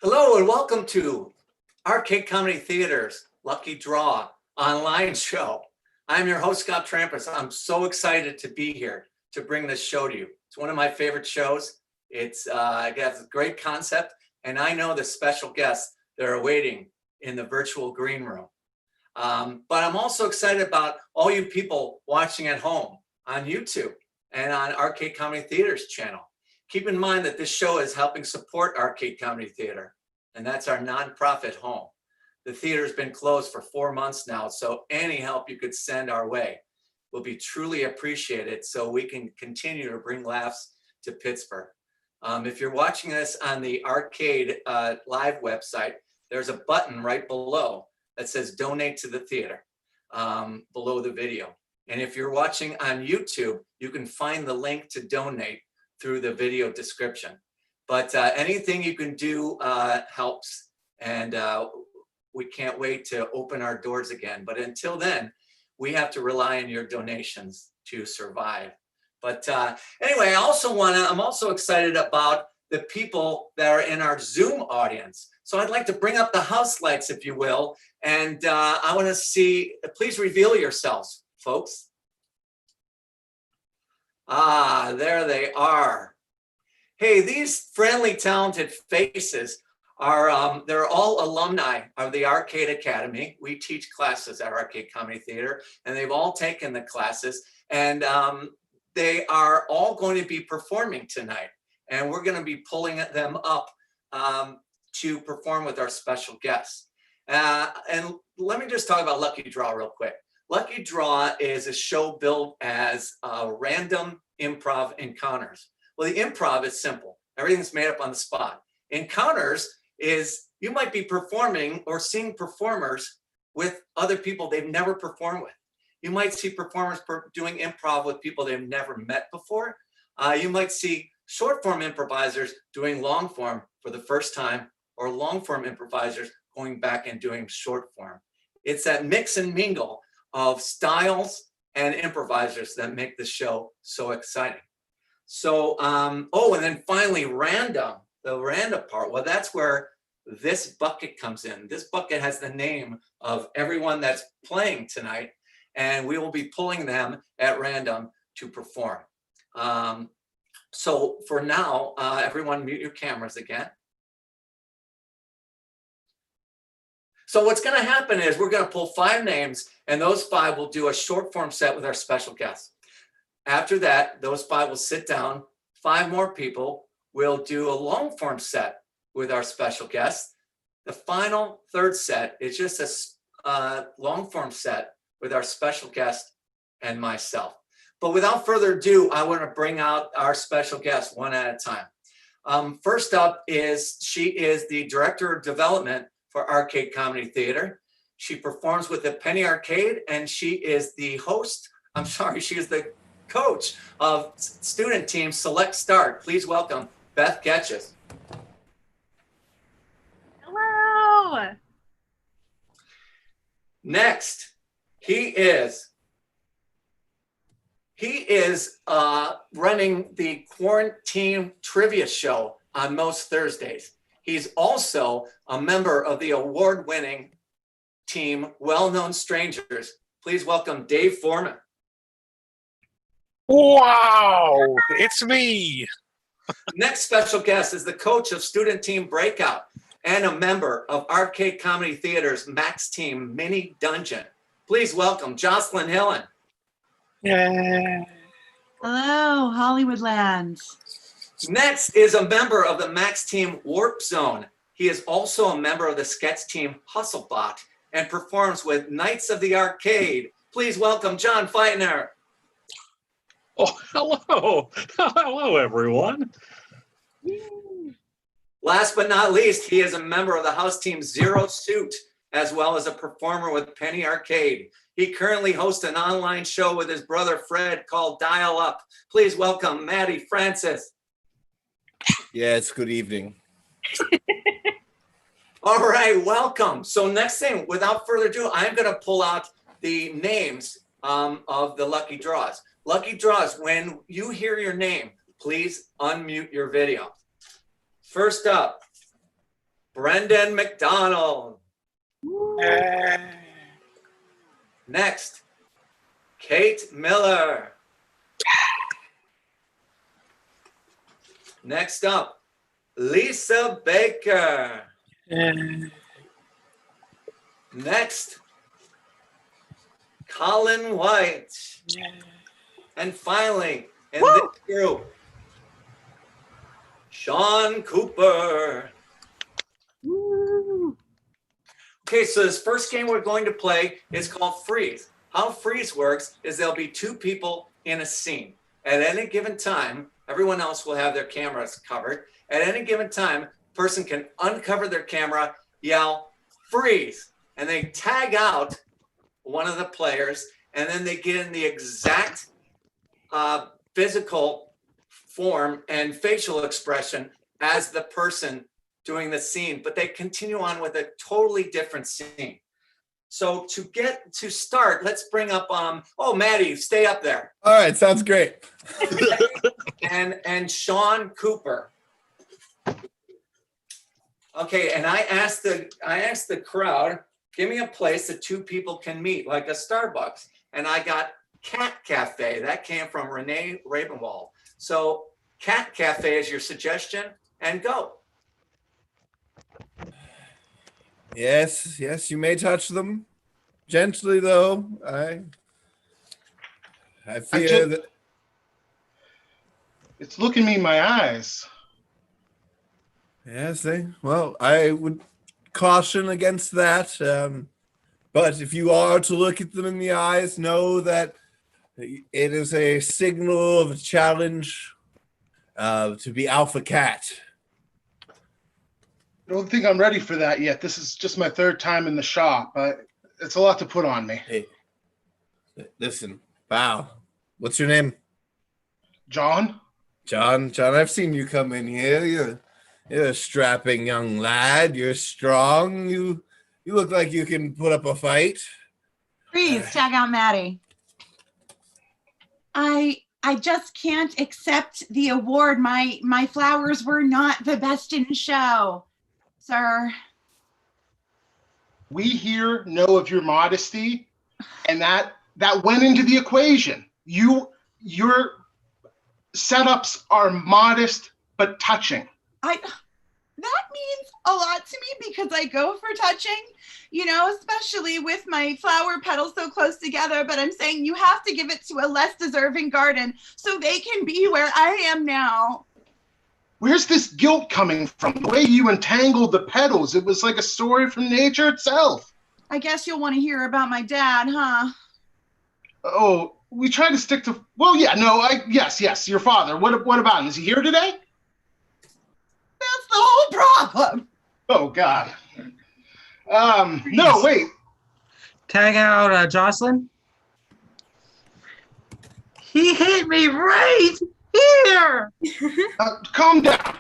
Hello and welcome to Arcade Comedy Theater's Lucky Draw online show. I'm your host, Scott Trampus. I'm so excited to be here to bring this show to you. It's one of my favorite shows. It's got a great concept, and I know the special guests that are waiting in the virtual green room. But I'm also excited about all you people watching at home on YouTube and on Arcade Comedy Theater's channel. Keep in mind that this show is helping support Arcade Comedy Theater, and that's our nonprofit home. The theater's been closed for 4 months now, so any help you could send our way will be truly appreciated so we can continue to bring laughs to Pittsburgh. If you're watching this on the Arcade Live website, there's a button right below that says donate to the theater below the video. And if you're watching on YouTube, you can find the link to donate through the video description. But anything you can do helps, and we can't wait to open our doors again. But until then, we have to rely on your donations to survive. But anyway, I'm also excited about the people that are in our Zoom audience. So I'd like to bring up the house lights, if you will, and I want to see, please reveal yourselves, folks. Ah, there they are. Hey, these friendly, talented faces are, they're all alumni of the Arcade Academy. We teach classes at Arcade Comedy Theater, and they've all taken the classes, and they are all going to be performing tonight. And we're going to be pulling them up to perform with our special guests. And let me just talk about Lucky Draw real quick. Lucky Draw is a show built as random improv encounters. Well, the improv is simple. Everything's made up on the spot. Encounters is you might be performing or seeing performers with other people they've never performed with. You might see performers doing improv with people they've never met before. You might see short form improvisers doing long form for the first time, or long form improvisers going back and doing short form. It's that mix and mingle of styles and improvisers that make the show so exciting. So, and then finally, the random part. Well, that's where this bucket comes in. This bucket has the name of everyone that's playing tonight, and we will be pulling them at random to perform. So for now, everyone mute your cameras again. So what's going to happen is we're going to pull 5 names, and those 5 will do a short form set with our special guests. After that, those 5 will sit down. 5 more people will do a long form set with our special guests. The final 3rd set is just a long form set with our special guest and myself. But without further ado, I want to bring out our special guest one at a time. First up she is the Director of Development for Arcade Comedy Theater. She performs with the Penny Arcade, and she is the coach of student team Select Start. Please welcome Beth Getches. Hello. Next, he is running the Quarantine Trivia Show on most Thursdays. He's also a member of the award-winning team Well Known Strangers. Please welcome Dave Foreman. Wow, it's me. Next special guest is the coach of Student Team Breakout and a member of Arcade Comedy Theater's Max Team Mini Dungeon. Please welcome Jocelyn Hillen. Yeah. Hello, Hollywoodland. Next is a member of the Max Team Warp Zone. He is also a member of the sketch team Hustlebot and performs with Knights of the Arcade. Please welcome John Feitner. Oh, hello. Hello, everyone. Last but not least, he is a member of the house team Zero Suit, as well as a performer with Penny Arcade. He currently hosts an online show with his brother Fred called Dial Up. Please welcome Maddie Francis. Yes, good evening. All right, welcome. So next thing, without further ado, I'm going to pull out the names of the lucky draws. Lucky draws, when you hear your name, please unmute your video. First up, Brendan McDonald. Next, Kate Miller. Next up, Lisa Baker. Next, Colin White. And finally, in this group, Sean Cooper. Okay, so this first game we're going to play is called Freeze. How Freeze works is there'll be two people in a scene. At any given time, everyone else will have their cameras covered. At any given time, person can uncover their camera, yell, freeze, and they tag out one of the players, and then they get in the exact physical form and facial expression as the person doing the scene, but they continue on with a totally different scene. So to start, let's bring up, Maddie, stay up there. All right, sounds great. And Sean Cooper. Okay, and I asked the crowd, give me a place that two people can meet, like a Starbucks. And I got Cat Cafe. That came from Renee Ravenwald. So Cat Cafe is your suggestion, and go. Yes, you may touch them. Gently, though. I fear that... It's looking me in my eyes. Yes, I would caution against that. But if you are to look at them in the eyes, know that it is a signal of a challenge to be alpha cat. I don't think I'm ready for that yet. This is just my third time in the shop. It's a lot to put on me. Hey, listen, wow. What's your name? John? John, I've seen you come in here. You're a strapping young lad. You're strong. You look like you can put up a fight. Freeze, tag out Maddie. I just can't accept the award. My flowers were not the best in show, sir. We here know of your modesty, and that went into the equation. Your setups are modest but touching. That means a lot to me because I go for touching, especially with my flower petals so close together. But I'm saying you have to give it to a less deserving garden so they can be where I am now. Where's this guilt coming from? The way you entangled the petals, it was like a story from nature itself. I guess you'll want to hear about my dad, huh? Oh, we try to stick to. Well, yeah, no, yes, your father. What about him? Is he here today? That's the whole problem. Oh God. No, wait. Tag out Jocelyn. He hit me right here. Calm down.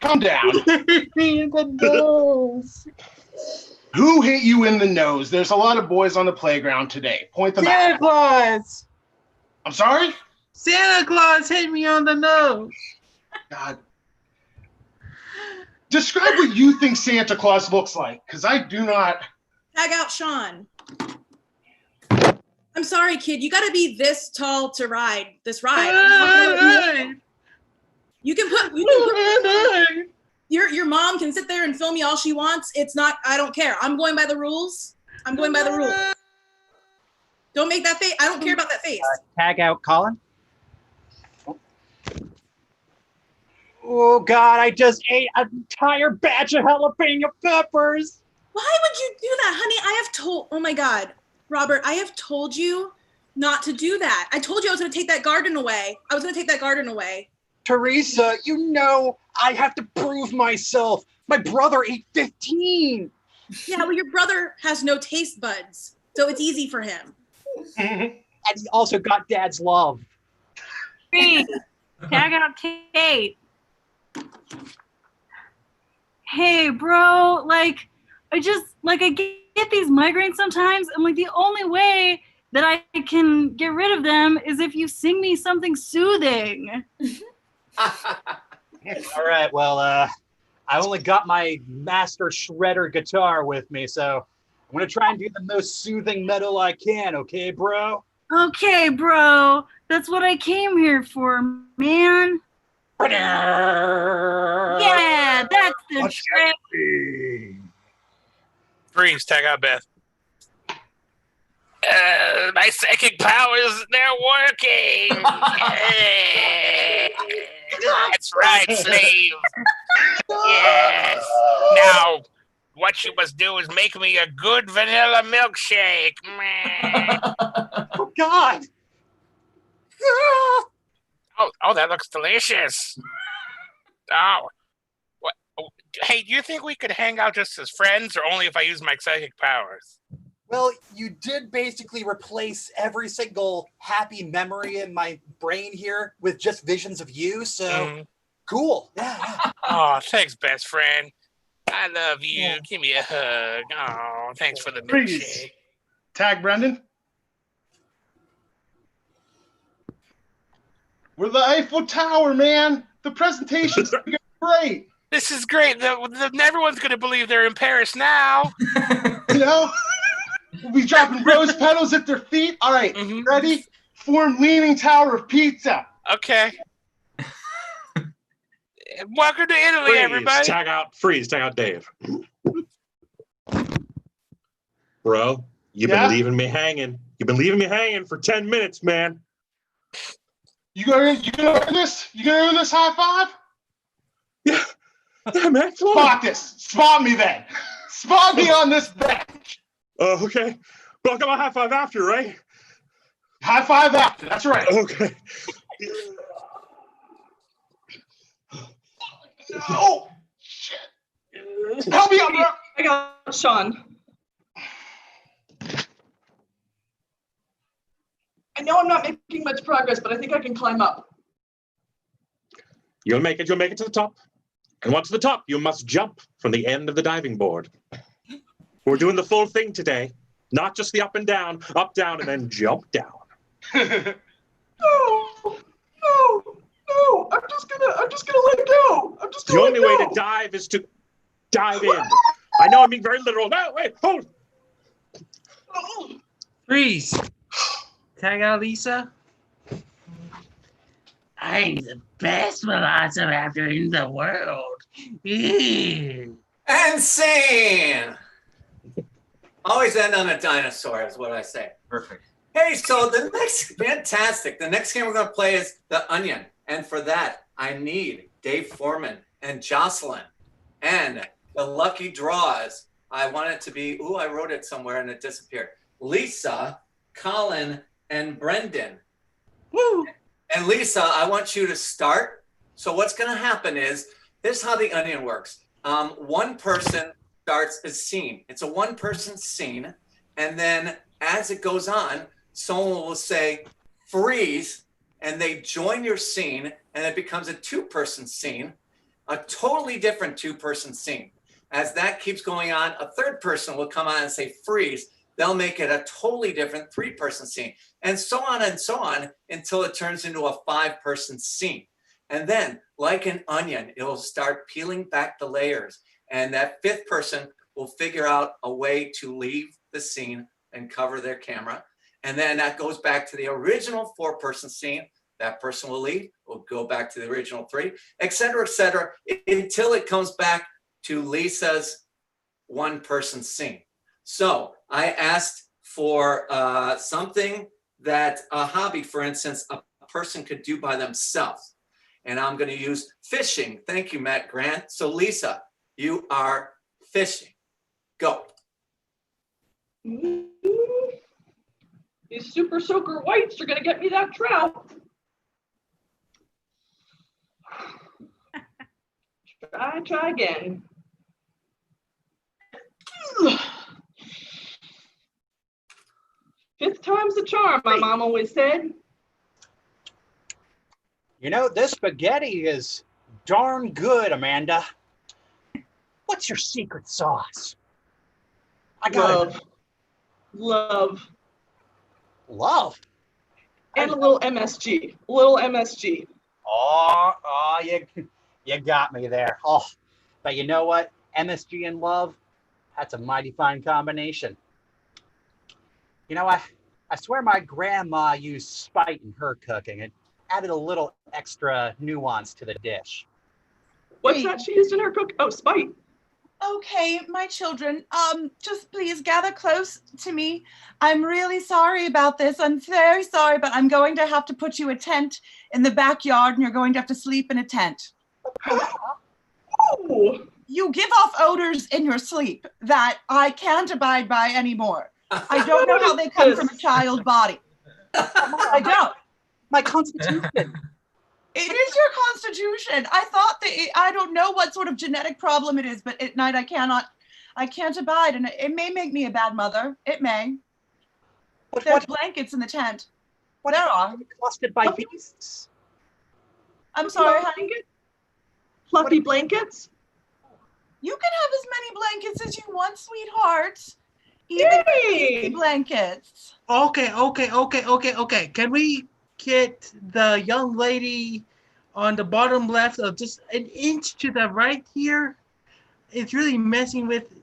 In the nose. Who hit you in the nose? There's a lot of boys on the playground today. Point them Santa out. Claus. I'm sorry? Santa Claus hit me on the nose. God. Describe what you think Santa Claus looks like, because I do not. Tag out Sean. I'm sorry, kid. You got to be this tall to ride this ride. You can put your mom can sit there and film me all she wants. It's not. I don't care. I'm going by the rules. Don't make that face. I don't care about that face. Tag out Colin. Oh God, I just ate an entire batch of jalapeno peppers. Why would you do that, honey? Oh my God, Robert, I have told you not to do that. I told you I was going to take that garden away. Teresa, I have to prove myself. My brother ate 15. Yeah, well, your brother has no taste buds, so it's easy for him. And he also got Dad's love. Tag out Kate. Hey, bro, I get these migraines sometimes, and the only way that I can get rid of them is if you sing me something soothing. All right, well, I only got my master shredder guitar with me, so I'm gonna try and do the most soothing metal I can, okay, bro? Okay, bro. That's what I came here for, man. Yeah, that's the trick. Freeze, tag out Beth. My psychic powers, they're working. That's right, slave. Yes. Now, what you must do is make me a good vanilla milkshake. Oh, God! Oh, that looks delicious. Oh, what? Hey, do you think we could hang out just as friends, or only if I use my psychic powers? Well, you did basically replace every single happy memory in my brain here with just visions of you, so cool. Yeah. Oh, thanks, best friend. I love you. Yeah. Give me a hug. Oh, thanks for the Freeze. milkshake. Tag Brendan. We're the Eiffel Tower, man. The presentation's great. This is great. Everyone's going to believe they're in Paris now. You know? We'll be dropping rose petals at their feet. All right, ready? Form Leaning Tower of Pizza. Okay. Welcome to Italy, everybody. Freeze, tag out Dave. Bro, you've Yeah? been leaving me hanging. You've been leaving me hanging for 10 minutes, man. You gonna earn this? You gonna earn this high five? Yeah, man. Come on. Spot this. Spot me then. Spot me on this bench. Oh, okay. Well, I'll get my high five after, right? High five after. That's right. Okay. Oh, shit. Help me out, bro. I got Sean. I know I'm not making much progress, but I think I can climb up. You'll make it to the top. And once to the top, you must jump from the end of the diving board. We're doing the full thing today, not just the up, down, and then jump down. No, I'm just gonna let go. I'm just The gonna only way to dive is to dive in. I know I'm being very literal. No, wait, hold. Freeze. Tag out Lisa. I'm the best velociraptor in the world. And scene. Always end on a dinosaur is what I say. Perfect. Hey, so the next game we're going to play is The Onion. And for that, I need Dave Foreman and Jocelyn. And the lucky draws, I want it to be, I wrote it somewhere and it disappeared. Lisa, Colin, and Brendan. Woo! And Lisa, I want you to start. So what's going to happen is, this is how The Onion works. One person starts a scene. It's a one-person scene. And then as it goes on, someone will say, freeze, and they join your scene, and it becomes a two-person scene, a totally different two-person scene. As that keeps going on, a third person will come on and say, freeze. They'll make it a totally different three-person scene, and so on until it turns into a five-person scene. And then, like an onion, it'll start peeling back the layers. And that fifth person will figure out a way to leave the scene and cover their camera. And then that goes back to the original four-person scene. That person will leave, will go back to the original three, et cetera, until it comes back to Lisa's one-person scene. So I asked for something that a hobby, for instance, a person could do by themselves. And I'm going to use fishing. Thank you, Matt Grant. So Lisa, you are fishing. Go. These super soaker whites are gonna get me that trout. Try again. Fifth time's the charm, my mom always said. You know, this spaghetti is darn good, Amanda. What's your secret sauce? I got Love. And a Oh, little MSG. you got me there. Oh, But you know what? MSG and love, that's a mighty fine combination. You know, I swear my grandma used spite in her cooking. It added a little extra nuance to the dish. What's that she used in her cook? Oh, spite. Okay, my children, just please gather close to me. I'm really sorry about this. I'm very sorry, but I'm going to have to put you a tent in the backyard and you're going to have to sleep in a tent. Oh. You give off odors in your sleep that I can't abide by anymore. I don't know how they come from a child's body. I don't. My constitution. It is your constitution. I thought that I don't know what sort of genetic problem it is, but at night I can't abide, and it may make me a bad mother. It may. But there's blankets in the tent. What there are. Clustered by beasts. I'm sorry, honey. Fluffy blankets? You can have as many blankets as you want, sweetheart. Even baby blankets. Okay. Can we get the young lady on the bottom left of just an inch to the right here? It's really messing with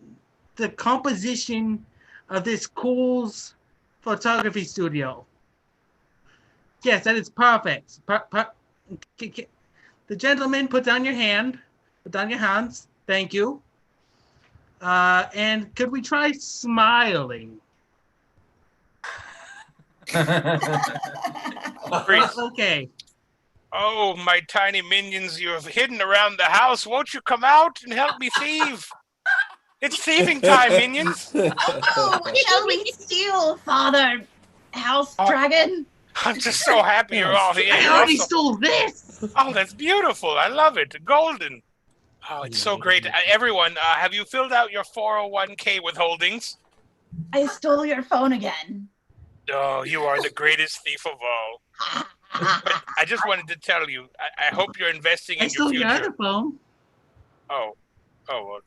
the composition of this Cool's photography studio. Yes, that is perfect. The gentleman, put down your hand. Put down your hands. Thank you. And could we try smiling? Okay. Oh, my tiny minions, you have hidden around the house. Won't you come out and help me thieve? It's thieving time, minions. Oh, shall we steal, Father House Dragon? I'm just so happy you're all here. I already stole this. Oh, that's beautiful. I love it. Golden. Oh, it's so great. Everyone, have you filled out your 401k withholdings? I stole your phone again. Oh, you are the greatest thief of all. But I just wanted to tell you, I hope you're investing in your future. I stole your other phone. Oh, well,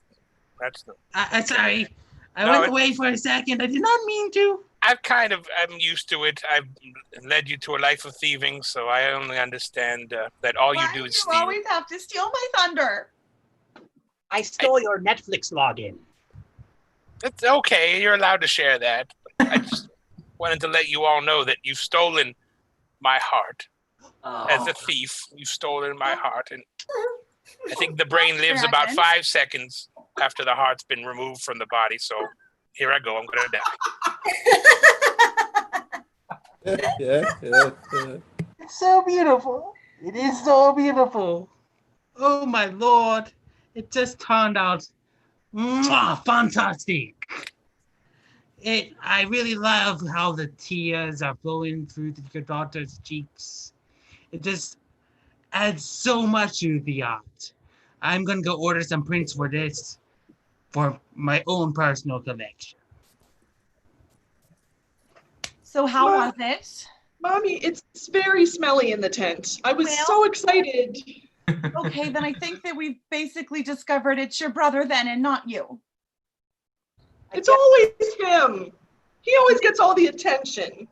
that's the... Sorry. I went away for a second. I did not mean to. I'm used to it. I've led you to a life of thieving, so I only understand that all you do is steal. You always have to steal my thunder. I stole your Netflix login. It's okay. You're allowed to share that. I just wanted to let you all know that you've stolen my heart. As a thief, you've stolen my heart. And I think the brain lives about 5 seconds after the heart's been removed from the body. So here I go. I'm going to die. Yeah. It's so beautiful. It is so beautiful. Oh, my Lord. It just turned out fantastic. I really love how the tears are flowing through your daughter's cheeks. It just adds so much to the art. I'm going to go order some prints for this for my own personal collection. So how was it? Mommy, it's very smelly in the tent. I was so excited. Okay, then I think that we've basically discovered it's your brother then and not you. It's always him. He always gets all the attention.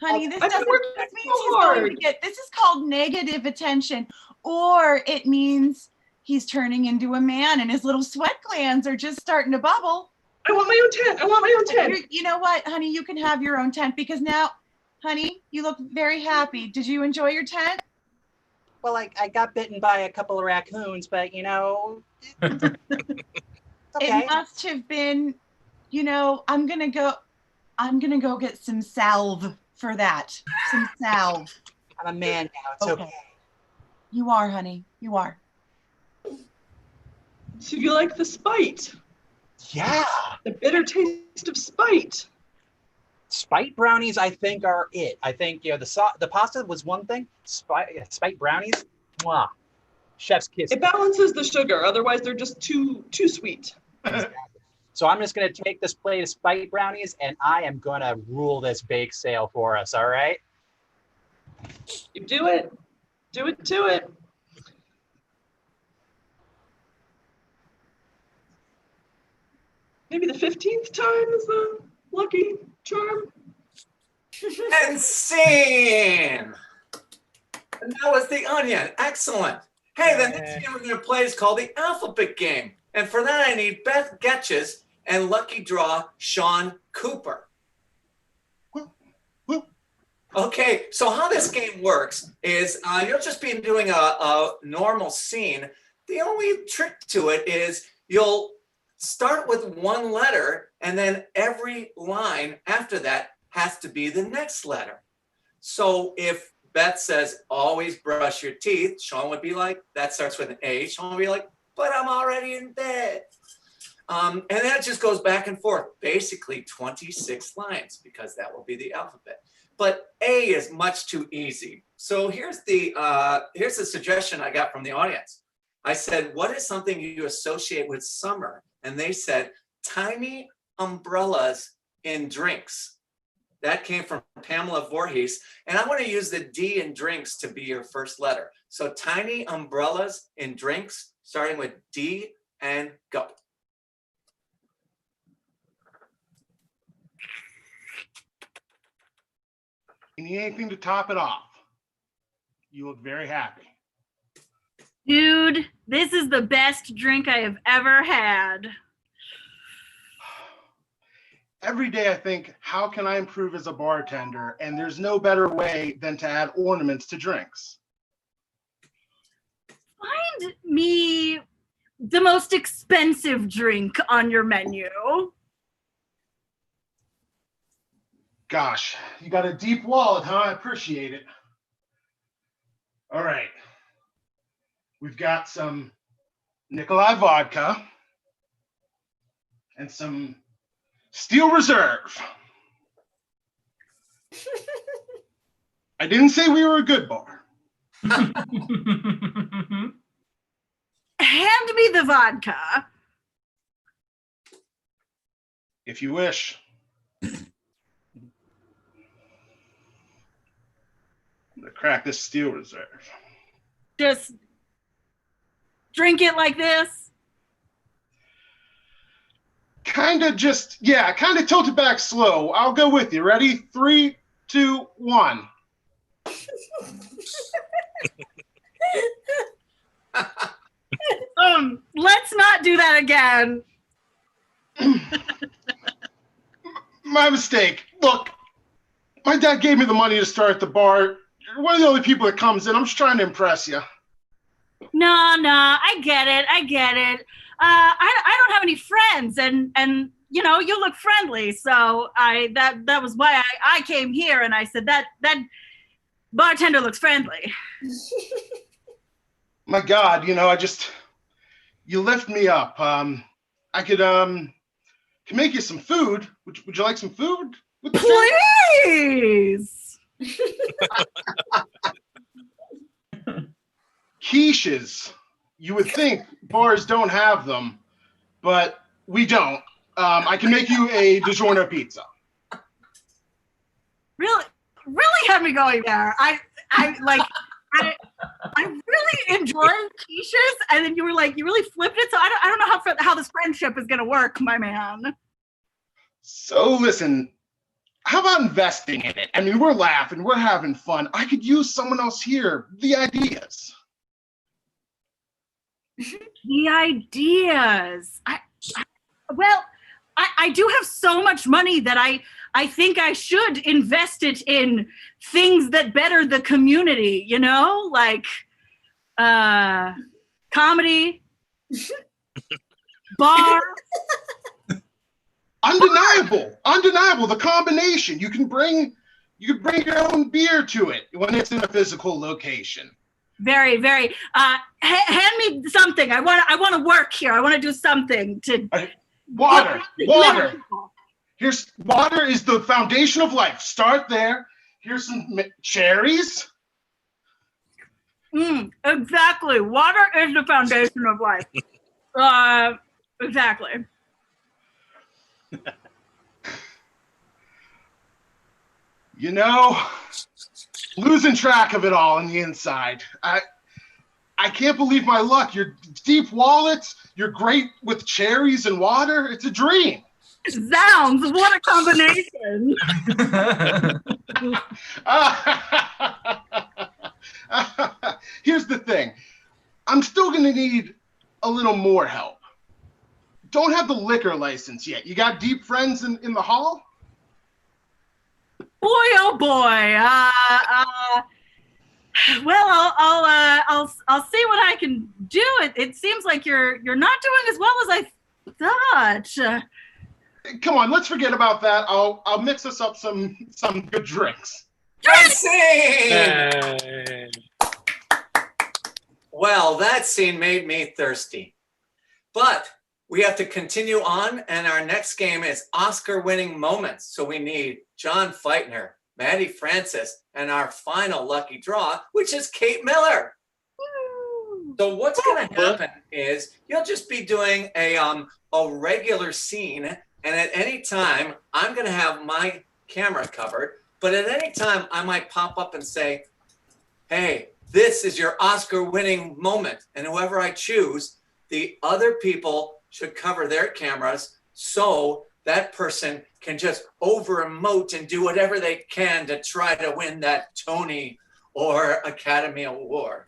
Honey, this doesn't this means he's going to get, this is called negative attention, or it means he's turning into a man and his little sweat glands are just starting to bubble. I want my own tent. I want my own tent. You know what, honey, you can have your own tent because now, honey, you look very happy. Did you enjoy your tent? Well, I got bitten by a couple of raccoons, but you know, okay. It must have been, you know, I'm gonna go get some salve for that. Some salve. I'm a man now. It's okay. You are, honey. You are. So you like the spite? Yeah. The bitter taste of spite. Spite brownies, I think, are it. I think, you know, the pasta was one thing. Spite brownies, mwah. Chef's kiss. It balances the sugar. Otherwise, they're just too sweet. Exactly. So I'm just going to take this plate of spite brownies, and I am going to rule this bake sale for us, all right? You do it. Do it to it. Maybe the 15th time is the lucky charm. And scene! And that was the onion. Excellent. Hey, the next game we're going to play is called the alphabet game. And for that, I need Beth Getches and lucky draw Sean Cooper. Okay, so how this game works is you'll just be doing a normal scene. The only trick to it is you'll start with one letter, and then every line after that has to be the next letter. So if Beth says, always brush your teeth, Sean would be like, that starts with an A. Sean would be like, but I'm already in bed. And that just goes back and forth, basically 26 lines, because that will be the alphabet. But A is much too easy. So here's the suggestion I got from the audience. I said, what is something you associate with summer? And they said, tiny umbrellas in drinks. That came from Pamela Voorhees. And I want to use the D in drinks to be your first letter. So tiny umbrellas in drinks, starting with D and go. You need anything to top it off? You look very happy. Dude, this is the best drink I have ever had. Every day I think, how can I improve as a bartender? And there's no better way than to add ornaments to drinks. Find me the most expensive drink on your menu. Gosh, you got a deep wallet, huh? I appreciate it. All right. We've got some Nikolai vodka and some Steel Reserve. I didn't say we were a good bar. Hand me the vodka. If you wish. I'm gonna crack this Steel Reserve. Just drink it like this. Kind of tilt it back slow. I'll go with you. Ready? 3, 2, 1. Let's not do that again. My mistake. Look, my dad gave me the money to start the bar. You're one of the only people that comes in. I'm just trying to impress you. No, I get it. I don't have any friends, and you know, you look friendly, so that was why I came here, and I said that bartender looks friendly. My God, you know, you lift me up. I can make you some food. Would you like some food? Please. Quiches. You would think bars don't have them, but we don't. I can make you a DiGiorno pizza. Really had me going there. I really enjoy quiches, and then you really flipped it. So I don't know how this friendship is gonna work, my man. So listen, how about investing in it? I mean, we're laughing, we're having fun. I could use someone else here. The ideas. The ideas. I do have so much money that I think I should invest it in things that better the community, you know, like comedy, bar. Undeniable. The combination. You can bring your own beer to it when it's in a physical location. Very, very. Hand me something. I want to work here. I want to do something to. Water. Here's water is the foundation of life. Start there. Here's some cherries. Exactly. Water is the foundation of life. Exactly. You know, losing track of it all on the inside. I can't believe my luck. Your deep wallets, you're great with cherries and water. It's a dream. Zounds, what a combination. Here's the thing. I'm still going to need a little more help. Don't have the liquor license yet. You got deep friends in the hall? Boy, oh boy. Well, I'll see what I can do. It seems like you're not doing as well as I thought. Come on, let's forget about that. I'll mix us up some good drinks. Good scene! Well, that scene made me thirsty. But we have to continue on, and our next game is Oscar-winning moments. So we need John Feitner, Maddie Francis, and our final lucky draw, which is Kate Miller. So what's going to happen is you'll just be doing a regular scene, and at any time, I'm going to have my camera covered, but at any time, I might pop up and say, hey, this is your Oscar-winning moment, and whoever I choose, the other people should cover their cameras so that person can just over-emote and do whatever they can to try to win that Tony or Academy Award.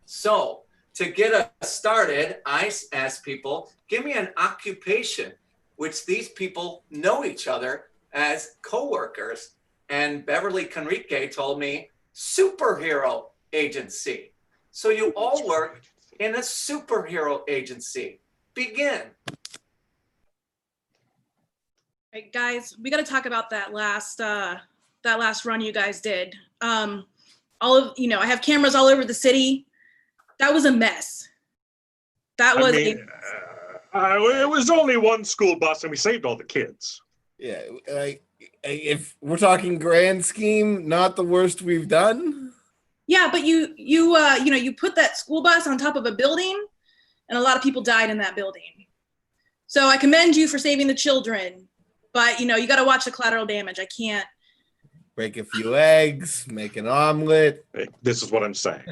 So to get us started, I ask people, give me an occupation which these people know each other as coworkers. And Beverly Conrique told me superhero agency. So you all work in a superhero agency. Begin. Right, guys, we got to talk about that last run you guys did. I have cameras all over the city. That was a mess. It was only one school bus, and we saved all the kids. Yeah, like if we're talking grand scheme, not the worst we've done. Yeah, but you put that school bus on top of a building, and a lot of people died in that building. So I commend you for saving the children, but you got to watch the collateral damage. I can't break a few eggs, make an omelet. Hey, this is what I'm saying.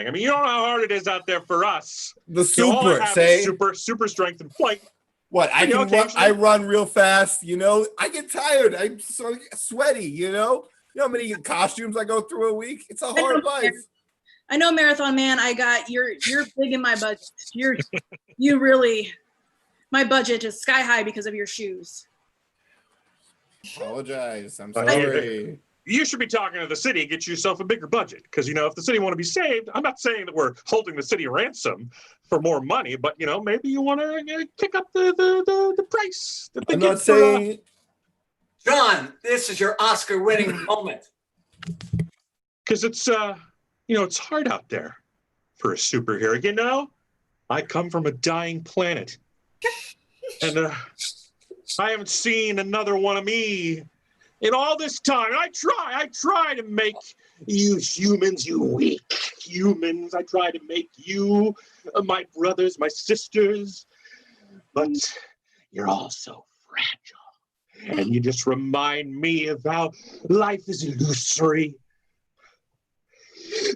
I mean, you know how hard it is out there for us. The all I super, have say is super strength and flight. What I run real fast. I get tired. I'm so sweaty. How many costumes I go through a week? It's a hard life. I know, Marathon Man. You're big in my budget. You really, my budget is sky high because of your shoes. Apologize. I'm sorry. You should be talking to the city and get yourself a bigger budget. Because, if the city want to be saved, I'm not saying that we're holding the city ransom for more money, but, maybe you want to kick up the price. I'm not saying... John, this is your Oscar-winning moment. Because it's, it's hard out there for a superhero. I come from a dying planet. And I haven't seen another one of me in all this time. And I try to make you humans, you weak humans. I try to make you my brothers, my sisters. But you're all so fragile. And you just remind me of how life is illusory.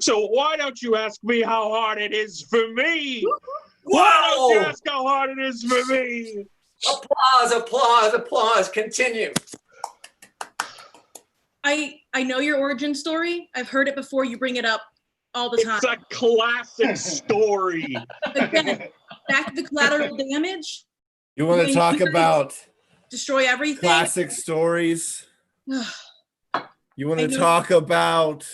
So why don't you ask me how hard it is for me? Why don't you ask how hard it is for me? Applause. Continue. I know your origin story. I've heard it before. You bring it up all the time. It's a classic story. Again, back to the collateral damage. You want to talk about destroy everything? Classic stories. You want to talk about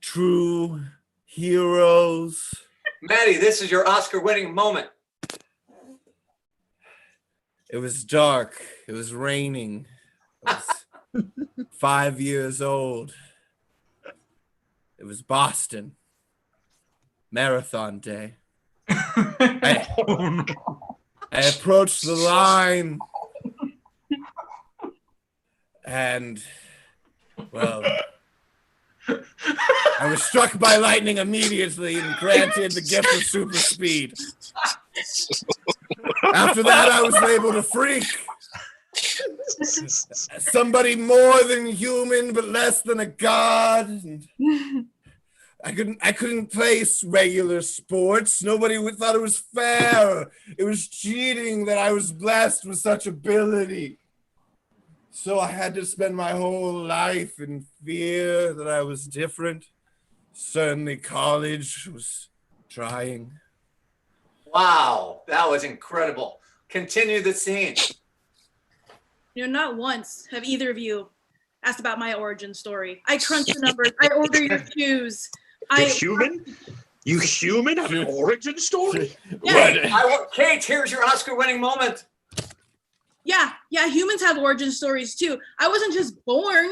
true heroes? Maddie, this is your Oscar-winning moment. It was dark. It was raining. I was 5 years old. It was Boston. Marathon day. I approached the line and, well, I was struck by lightning immediately and granted the gift of super speed. After that, I was labeled a freak. Somebody more than human, but less than a god. And I couldn't play regular sports. Nobody thought it was fair. It was cheating that I was blessed with such ability. So I had to spend my whole life in fear that I was different. Certainly college was Trying. Wow, that was incredible. Continue the scene. You know, not once have either of you asked about my origin story. I crunch the numbers. I order your shoes. You human have an origin story? Yeah. Kate, here's your Oscar-winning moment. Yeah, humans have origin stories too. I wasn't just born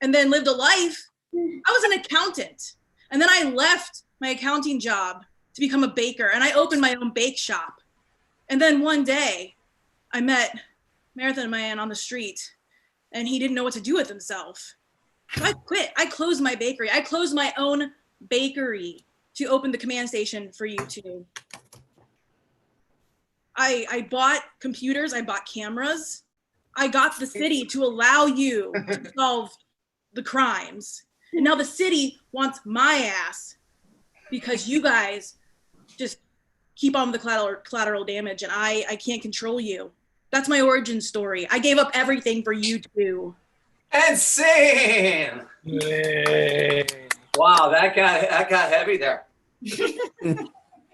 and then lived a life. I was an accountant. And then I left my accounting job to become a baker, and I opened my own bake shop. And then one day I met Marathon Man on the street, and he didn't know what to do with himself. So I quit. I closed my bakery. I closed my own bakery to open the command station for YouTube. I bought computers, I bought cameras. I got the city to allow you to solve the crimes. And now the city wants my ass because you guys just keep on the collateral damage, and I can't control you. That's my origin story. I gave up everything for you two. And scene. Wow, that got heavy there.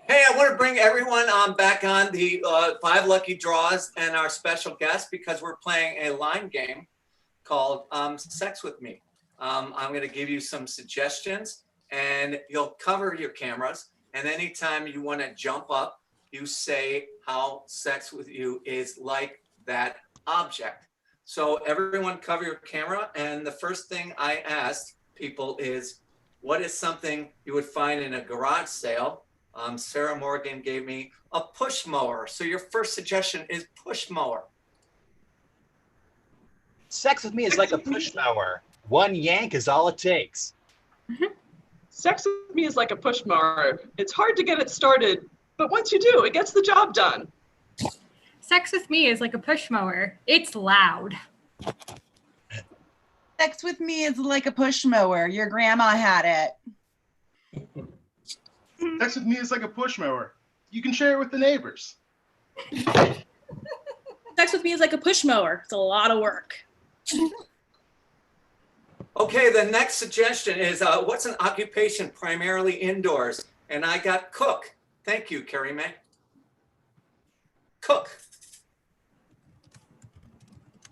Hey, I want to bring everyone back on the 5 lucky draws and our special guest, because we're playing a line game called Sex With Me. I'm going to give you some suggestions, and you'll cover your cameras. And anytime you want to jump up, you say how sex with you is like that object. So everyone cover your camera. And the first thing I asked people is, what is something you would find in a garage sale? Sarah Morgan gave me a push mower. So your first suggestion is push mower. Sex with me is like a push mower. One yank is all it takes. Sex with me is like a push mower. It's hard to get it started, but once you do, it gets the job done. Sex with me is like a push mower. It's loud. Sex with me is like a push mower. Your grandma had it. Sex with me is like a push mower. You can share it with the neighbors. Sex with me is like a push mower. It's a lot of work. Okay, the next suggestion is what's an occupation primarily indoors? And I got cook. Thank you, Carrie Mae. Cook.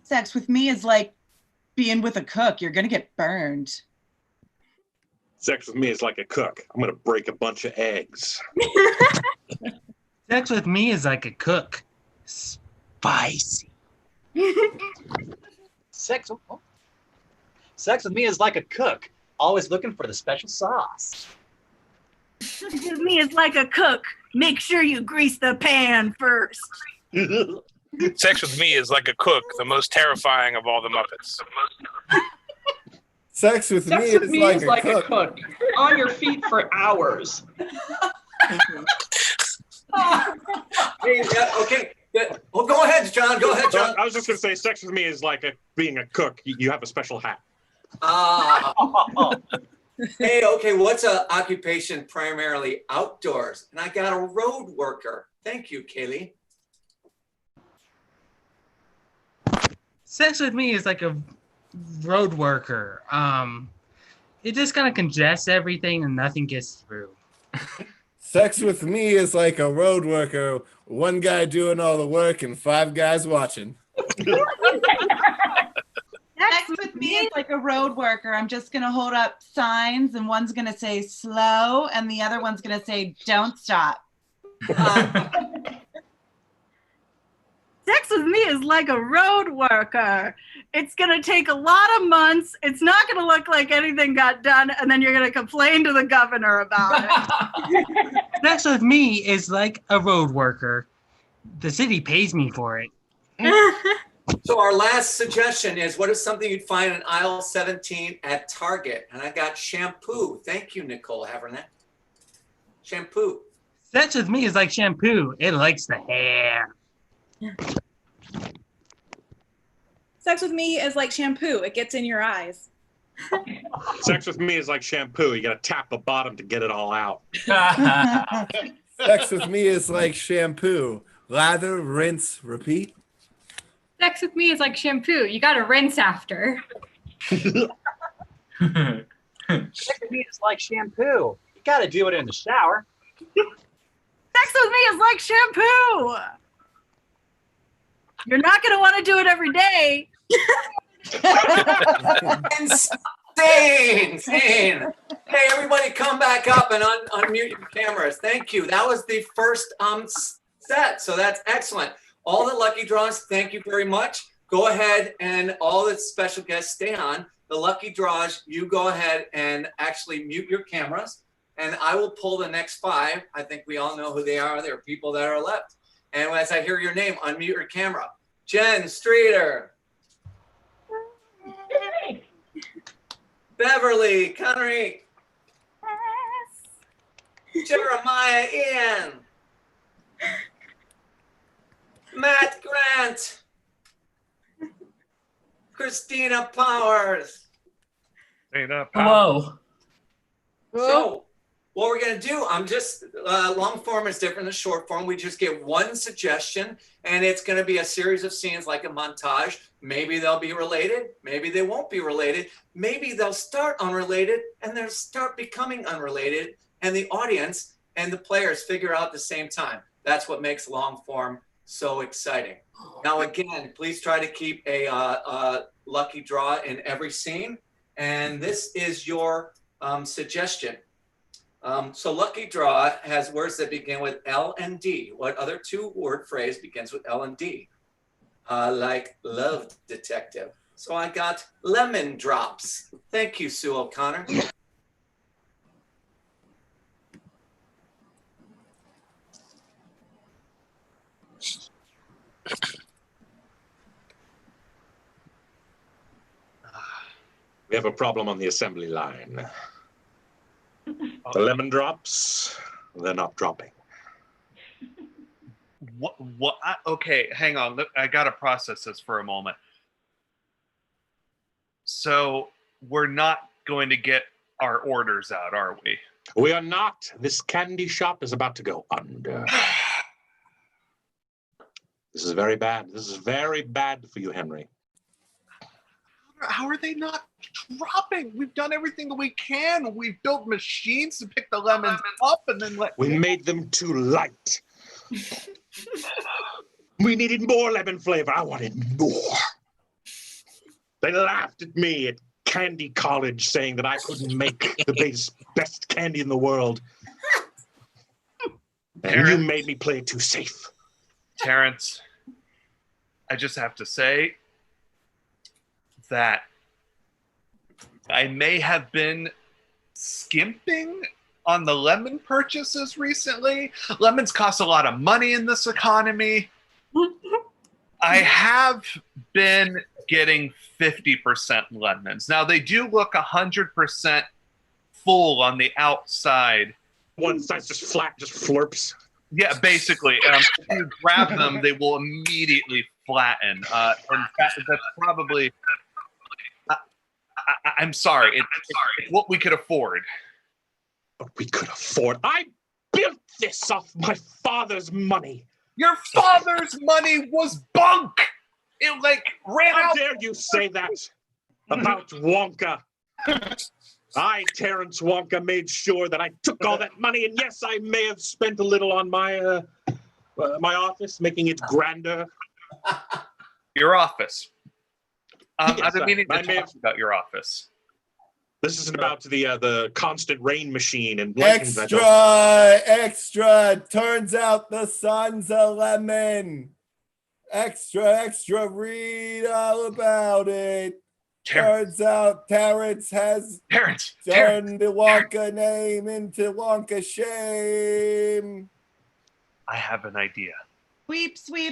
Sex with me is like being with a cook. You're going to get burned. Sex with me is like a cook. I'm going to break a bunch of eggs. Sex with me is like a cook. Spicy. Sex with me is like a cook, always looking for the special sauce. Sex with me is like a cook. Make sure you grease the pan first. Sex with me is like a cook, the most terrifying of all the Muppets. Sex with Sex me with is me like, is a, like cook. a cook. On your feet for hours. Okay. Well, go ahead, John. Go ahead, John. I was just going to say, sex with me is like being a cook. You have a special hat. Hey, okay, what's an occupation primarily outdoors? And I got a road worker. Thank you, Kaylee. Sex with me is like a road worker. It just kind of congests everything and nothing gets through. Sex with me is like a road worker. One guy doing all the work and 5 guys watching. Sex with me is like a road worker. I'm just going to hold up signs, and one's going to say slow, and the other one's going to say don't stop. Sex with me is like a road worker. It's going to take a lot of months. It's not going to look like anything got done, and then you're going to complain to the governor about it. Sex with me is like a road worker. The city pays me for it. So our last suggestion is, what is something you'd find in aisle 17 at Target? And I got shampoo. Thank you, Nicole Havernet. Shampoo. Sex with me is like shampoo. It likes the hair. Sex with me is like shampoo. It gets in your eyes. Sex with me is like shampoo. You got to tap the bottom to get it all out. Sex with me is like shampoo. Lather, rinse, repeat. Sex with me is like shampoo. You gotta rinse after. Sex with me is like shampoo. You gotta do it in the shower. is like shampoo. You're not going to want to do it every day. Insane. Hey, everybody come back up and unmute your cameras. Thank you. That was the first set, so that's excellent. All the lucky draws, thank you very much. Go ahead and all the special guests stay on. The lucky draws, you go ahead and actually mute your cameras, and I will pull the next 5. I think we all know who they are. There are people that are left. And as I hear your name, unmute your camera. Jen Streeter. Beverly Connery. Jeremiah Ian. Matt Grant. Christina Powers. Hello. So what we're going to do, I'm just, long form is different than short form. We just get one suggestion, and it's going to be a series of scenes like a montage. Maybe they'll be related. Maybe they won't be related. Maybe they'll start unrelated, and they'll start becoming unrelated, and the audience and the players figure out at the same time. That's what makes long form so exciting. Now, again, please try to keep a lucky draw in every scene. And this is your suggestion. So lucky draw has words that begin with L and D. What other 2-word phrase begins with L and D? Like love detective. So I got lemon drops. Thank you, Sue O'Connor. We have a problem on the assembly line. The lemon drops, they're not dropping. What? Okay, hang on. I got to process this for a moment. So we're not going to get our orders out, are we? We are not. This candy shop is about to go under. This is very bad. This is very bad for you, Henry. How are they not dropping? We've done everything that we can. We've built machines to pick the lemons up and then let... We made them too light. We needed more lemon flavor. I wanted more. They laughed at me at Candy College saying that I couldn't make the best candy in the world. And you made me play it too safe. Terrence, I just have to say that I may have been skimping on the lemon purchases recently. Lemons cost a lot of money in this economy. I have been getting 50% lemons. Now they do look 100% full on the outside. One side's just flat, just flirps. Yeah, basically. If you grab them, they will immediately flatten. In fact, that's probably... I'm sorry. It's what we could afford. What we could afford? I built this off my father's money. Your father's money was bunk. It ran out. How dare you say that about Wonka? I, Terrence Wonka, made sure that I took all that money, and yes, I may have spent a little on my my office, making it grander. Your office. Yes, I've been meaning to talk about your office. This isn't about the constant rain machine and extra. Turns out the sun's a lemon. Extra. Read all about it. Turns out Terrence has turned the Wonka name into Wonka shame. I have an idea. Sweep.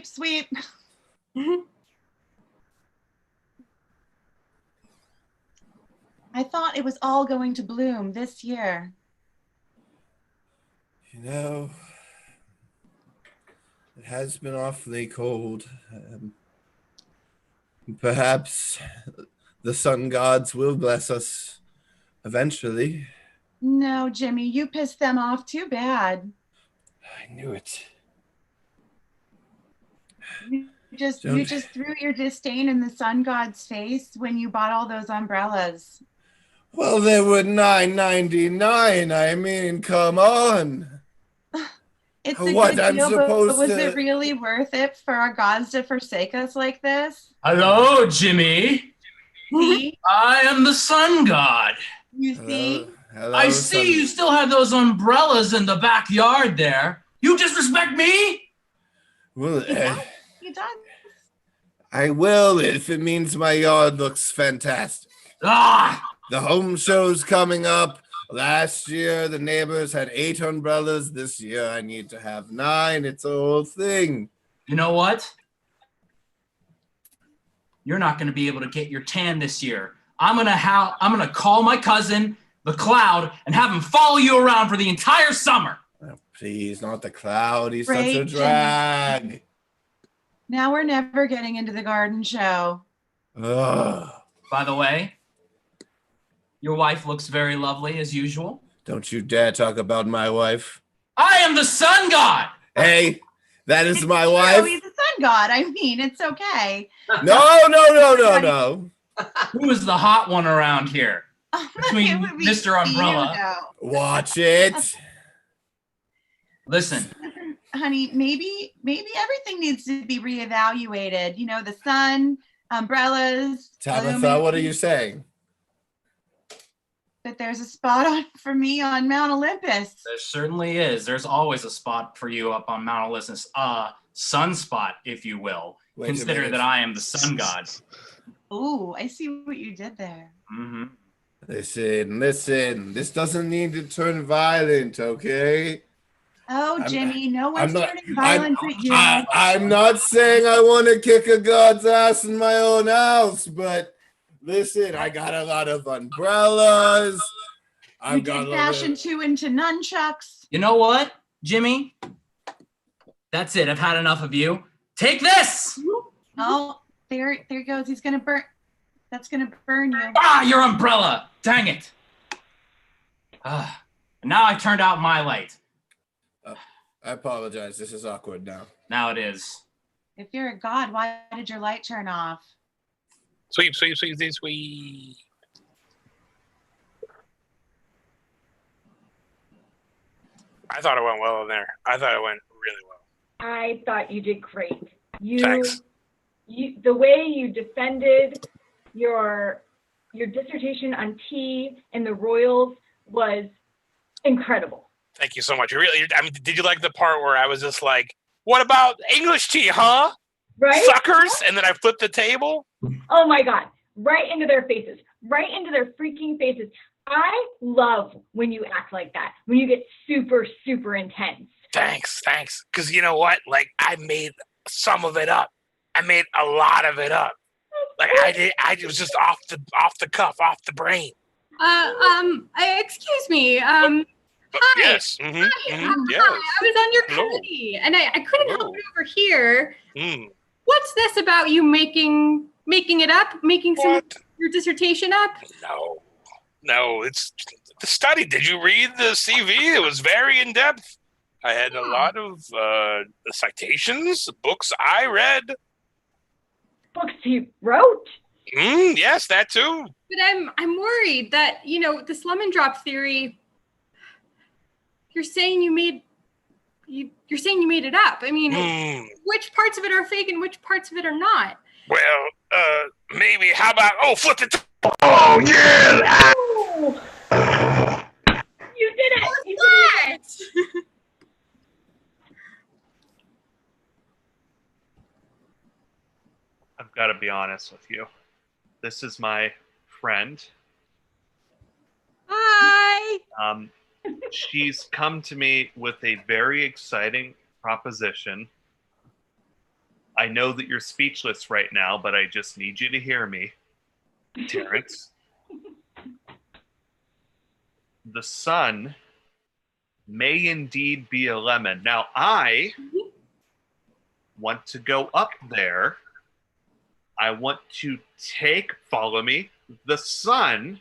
I thought it was all going to bloom this year. You know, it has been awfully cold. Perhaps the sun gods will bless us eventually. No, Jimmy, you pissed them off too bad. I knew it. You just threw your disdain in the sun god's face when you bought all those umbrellas. Well, they were $9.99. I mean, come on. It's a What, good I'm deal, but supposed was to- it really worth it for our gods to forsake us like this? Hello, Jimmy. See? I am the sun god. You see? Hello, I see son. you still have those umbrellas in the backyard there. You disrespect me? Well, He does. I will if it means my yard looks fantastic. Ah! The home show's coming up. Last year, the neighbors had 8 umbrellas. This year, I need to have 9. It's a whole thing. You know what? You're not going to be able to get your tan this year. I'm gonna call my cousin, the Cloud, and have him follow you around for the entire summer. Oh, please, not the Cloud. He's Great, such a drag. Now we're never getting into the garden show. Ugh. By the way, your wife looks very lovely as usual. Don't you dare talk about my wife. I am the sun god. Hey, that is my Oh, wife. he's a sun god. I mean, it's okay. No. Who is the hot one around here? Between It would be Mr. Umbrella. you, Watch it. Listen, honey, maybe everything needs to be reevaluated. You know, the sun, umbrellas. Tabitha, what are you saying? But there's a spot on for me on Mount Olympus. there certainly is. There's always a spot for you up on Mount Olympus. Sunspot, if you will. Wait a Consider minute. that I am the sun god. Ooh, I see what you did there. Mm-hmm. Listen. This doesn't need to turn violent, okay? Oh, Jimmy, no one's I'm not- turning violent at you. I'm not saying I want to kick a god's ass in my own house, but listen, I got a lot of umbrellas. You I've got did a fashion 2 into nunchucks. You know what, Jimmy? That's it. I've had enough of you. Take this! Oh, there he goes. He's gonna burn. That's gonna burn you. Ah, your umbrella! Dang it! Now I turned out my light. I apologize. This is awkward now. Now it is. If you're a god, why did your light turn off? Sweep. I thought it went well in there. I thought it went really well. I thought you did great. Thanks. The way you defended your dissertation on tea and the royals was incredible. Thank you so much. I mean, did you like the part where I was just like, "What about English tea, huh? Right? Suckers!" And then I flipped the table. Oh my God. Right into their faces. Right into their freaking faces. I love when you act like that, when you get super, super intense. Thanks. Because you know what? Like, I made some of it up. I made a lot of it up. Like I was just off the cuff, off the brain. Excuse me. Hi. Yes. Hi. Yes. I was on your Hello. committee, and I couldn't help Hello. it over here. Mm. What's this about you making it up, making your dissertation up? No, it's the study. Did you read the CV? It was very in depth. I had a lot of citations, books I read. Books you wrote? Yes, that too. But I'm worried that, this lemon drop theory, you're saying you made it up. I mean, which parts of it are fake and which parts of it are not? Well, maybe. How about flip it? Oh yeah! You did it! You did it! I've got to be honest with you. This is my friend. Hi. She's come to me with a very exciting proposition. I know that you're speechless right now, but I just need you to hear me. Terrence. The sun may indeed be a lemon. Now, I want to go up there. I want to follow me, the sun,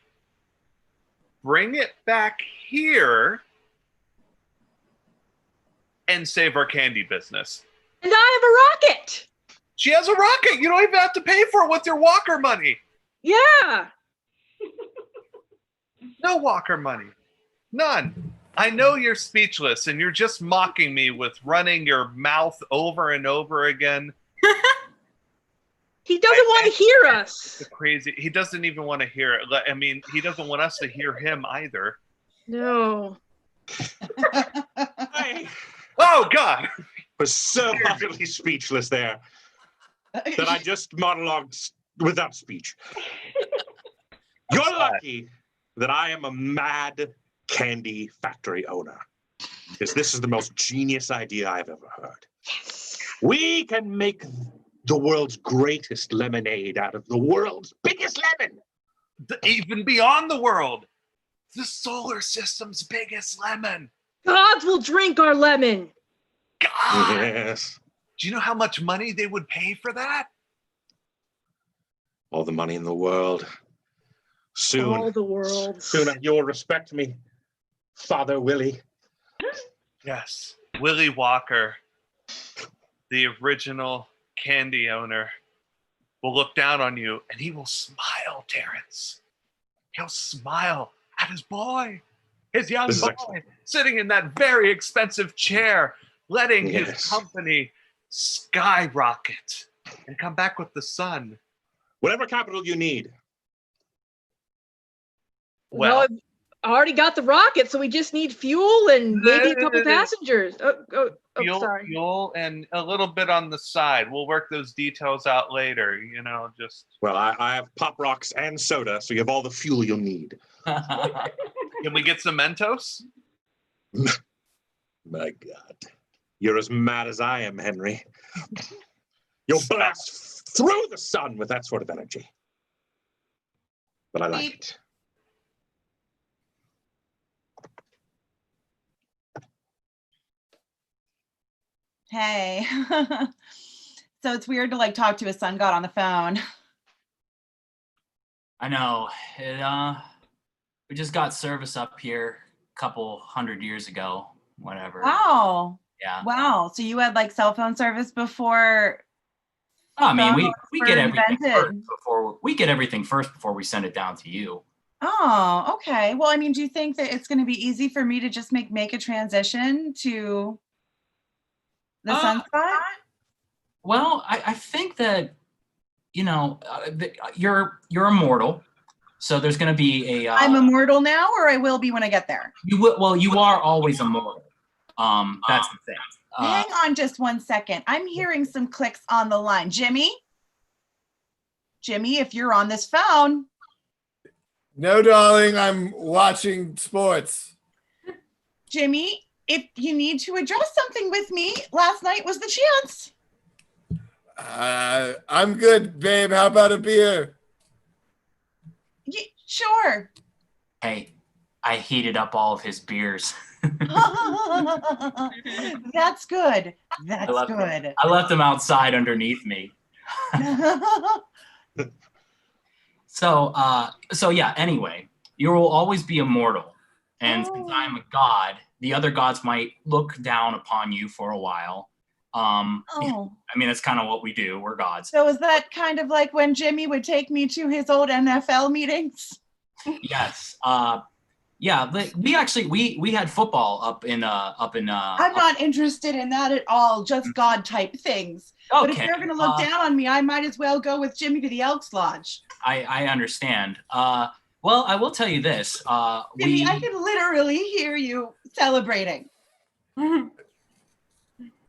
bring it back here, and save our candy business. And I have a rocket. She has a rocket. You don't even have to pay for it with your Walker money. Yeah. No Walker money. None. I know you're speechless and you're just mocking me with running your mouth over and over again. He doesn't want to hear us. Crazy. He doesn't even want to hear it. I mean, he doesn't want us to hear him either. No. Oh, God. Was so utterly speechless there that I just monologued without speech. You're lucky that I am a mad candy factory owner, because this is the most genius idea I've ever heard. We can make the world's greatest lemonade out of the world's biggest lemon. Even beyond the world. The solar system's biggest lemon. Gods will drink our lemon. God. Yes. Do you know how much money they would pay for that? All the money in the world. Soon. All the world. Soon you'll respect me, Father Willie. Yes. Willie Walker, the original candy owner, will look down on you and he will smile, Terrence. He'll smile at his boy, his young boy, sitting in that very expensive chair, letting his company skyrocket and come back with the sun. Whatever capital you need. Well, I already got the rocket, so we just need fuel and maybe a couple passengers. Sorry. Fuel and a little bit on the side. We'll work those details out later, just... Well, I have Pop Rocks and soda, so you have all the fuel you'll need. Can we get some Mentos? My God. You're as mad as I am, Henry. You'll blast through the sun with that sort of energy. But I like it. Hey. So it's weird to talk to a sun god on the phone. I know. We just got service up here a couple 100 years ago, whatever. Wow. Yeah. Wow. So you had cell phone service before? I mean, we get everything invented. first before we send it down to you. Oh, okay. Well, I mean, do you think that it's going to be easy for me to just make a transition to the sunspot? Well, I think that you're immortal, so there's going to be a. I'm immortal now, or I will be when I get there. You will. Well, you are always immortal. That's the thing. Hang on just 1 second. I'm hearing some clicks on the line. Jimmy, if you're on this phone. No, darling, I'm watching sports. Jimmy, if you need to address something with me, last night was the chance. I'm good, babe. How about a beer? Sure. Hey, I heated up all of his beers. That's good. That's good. I left them outside underneath me. So yeah, anyway, you will always be immortal. And since I'm a god, the other gods might look down upon you for a while. I mean, that's kind of what we do. We're gods. So is that kind of like when Jimmy would take me to his old NFL meetings? Yes. Yeah, we had football up in I'm not interested in that at all, just God type things. Okay. But if you're going to look down on me, I might as well go with Jimmy to the Elks Lodge. I understand. Well, I will tell you this. Jimmy, I can literally hear you celebrating.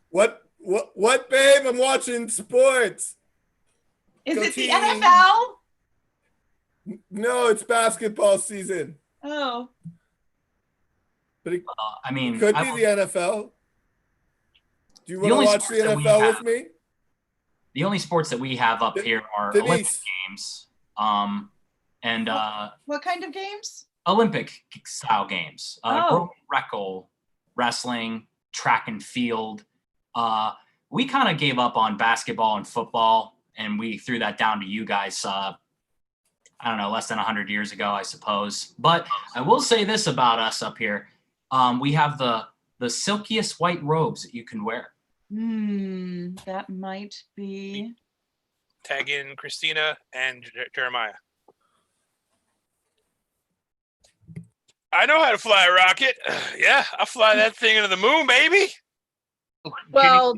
What, babe? I'm watching sports. Is it the NFL? No, it's basketball season. Oh. But it I mean, could be the NFL. Do you want to watch the NFL with me? The only sports that we have up here are Olympic games. And what kind of games? Olympic style games. Wrestling, track and field. We kind of gave up on basketball and football, and we threw that down to you guys. I don't know, less than 100 years ago, I suppose. But I will say this about us up here. We have the silkiest white robes that you can wear. That might be. Tag in Christina and Jeremiah. I know how to fly a rocket. Yeah, I'll fly that thing into the moon, baby. Well,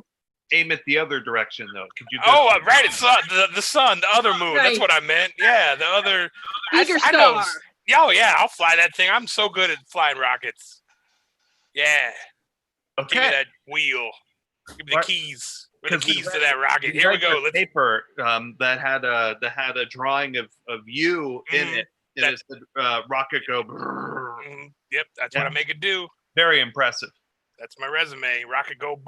aim it the other direction, though. Could you? Right. It's the sun, the other moon. Right. That's what I meant. Yeah, the other. Bigger I know. star. Oh yeah, I'll fly that thing. I'm so good at flying rockets. Yeah. Okay. Give me that wheel. Give me the keys. Where the keys to that rocket. Here we read go. your paper that had a drawing of you in it. And it said, rocket go. Yep, that's what I make it do. Very impressive. That's my resume. Rocket go.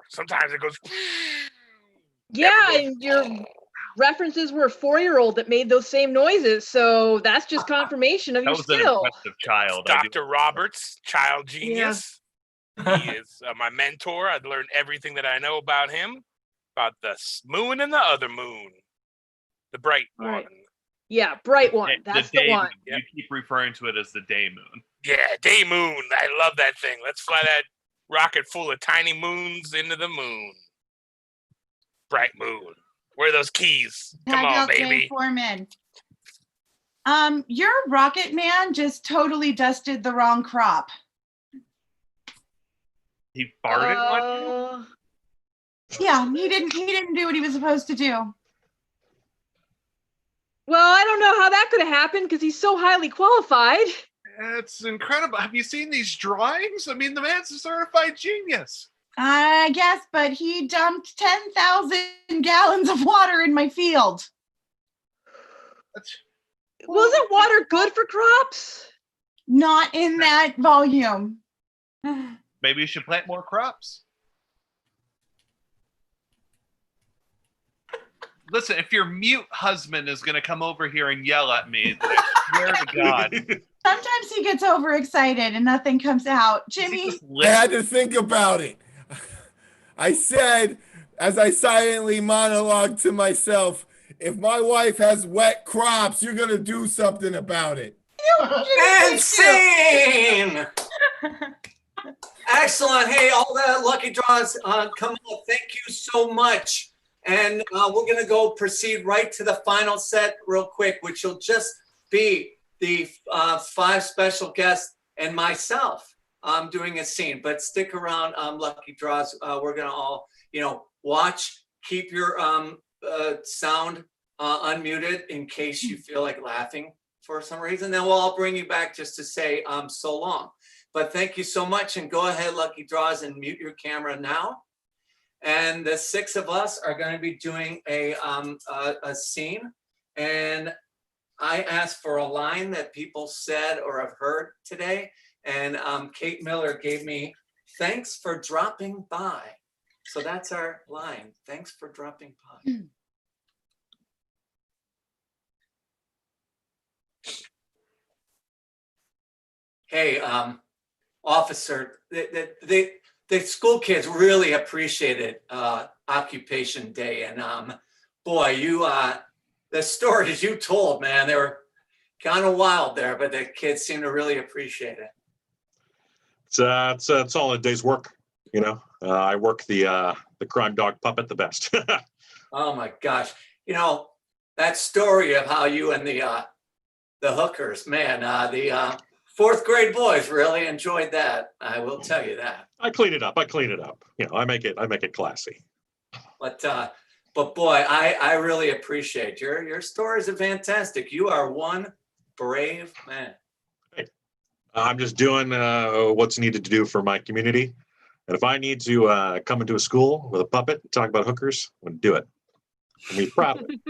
Sometimes it goes. Yeah, and your references were a 4-year-old that made those same noises, so that's just confirmation of your skill. An impressive child. Dr. Roberts, child genius. He is my mentor. I've learned everything that I know about him, about the moon and the other moon, the bright one. Yeah, bright one. That's the day one. Moon. You keep referring to it as the day moon. Yeah, day moon. I love that thing. Let's fly that rocket full of tiny moons into the moon. Bright moon. Where are those keys? Come Tag on, out Jay baby. Foreman. Your rocket man just totally dusted the wrong crop. He farted on you? Yeah, he didn't do what he was supposed to do. Well, I don't know how that could have happened because he's so highly qualified. It's incredible. Have you seen these drawings? I mean, the man's a certified genius. I guess, but he dumped 10,000 gallons of water in my field. Wasn't water good for crops? Not in that volume. Maybe you should plant more crops. Listen, if your mute husband is going to come over here and yell at me, I swear to God. Sometimes he gets overexcited and nothing comes out. Jimmy. I had to think about it. I said, as I silently monologued to myself, if my wife has wet crops, you're going to do something about it. And scene! Excellent. Hey, all the lucky draws come up. Thank you so much. And we're going to go proceed right to the final set real quick, which will just be the 5 special guests and myself doing a scene. But stick around, lucky draws. We're going to all, watch. Keep your sound unmuted in case you feel like laughing for some reason. Then we'll all bring you back just to say so long. But thank you so much. And go ahead, lucky draws, and mute your camera now. And the 6 of us are going to be doing a scene. And I asked for a line that people said or have heard today. And Kate Miller gave me, "Thanks for dropping by." So that's our line. Thanks for dropping by. Hey, officer, the school kids really appreciated Occupation Day, and boy, you the stories you told, man, they were kind of wild there, but the kids seem to really appreciate it. It's all a day's work, I work the crime dog puppet the best. Oh my gosh, that story of how you and the hookers, man, the 4th grade boys really enjoyed that. I will tell you that. I clean it up. I make it classy. But boy, I really appreciate your stories are fantastic. You are one brave man. Hey, I'm just doing what's needed to do for my community. And if I need to come into a school with a puppet and talk about hookers, I'm going to do it. I mean, proudly.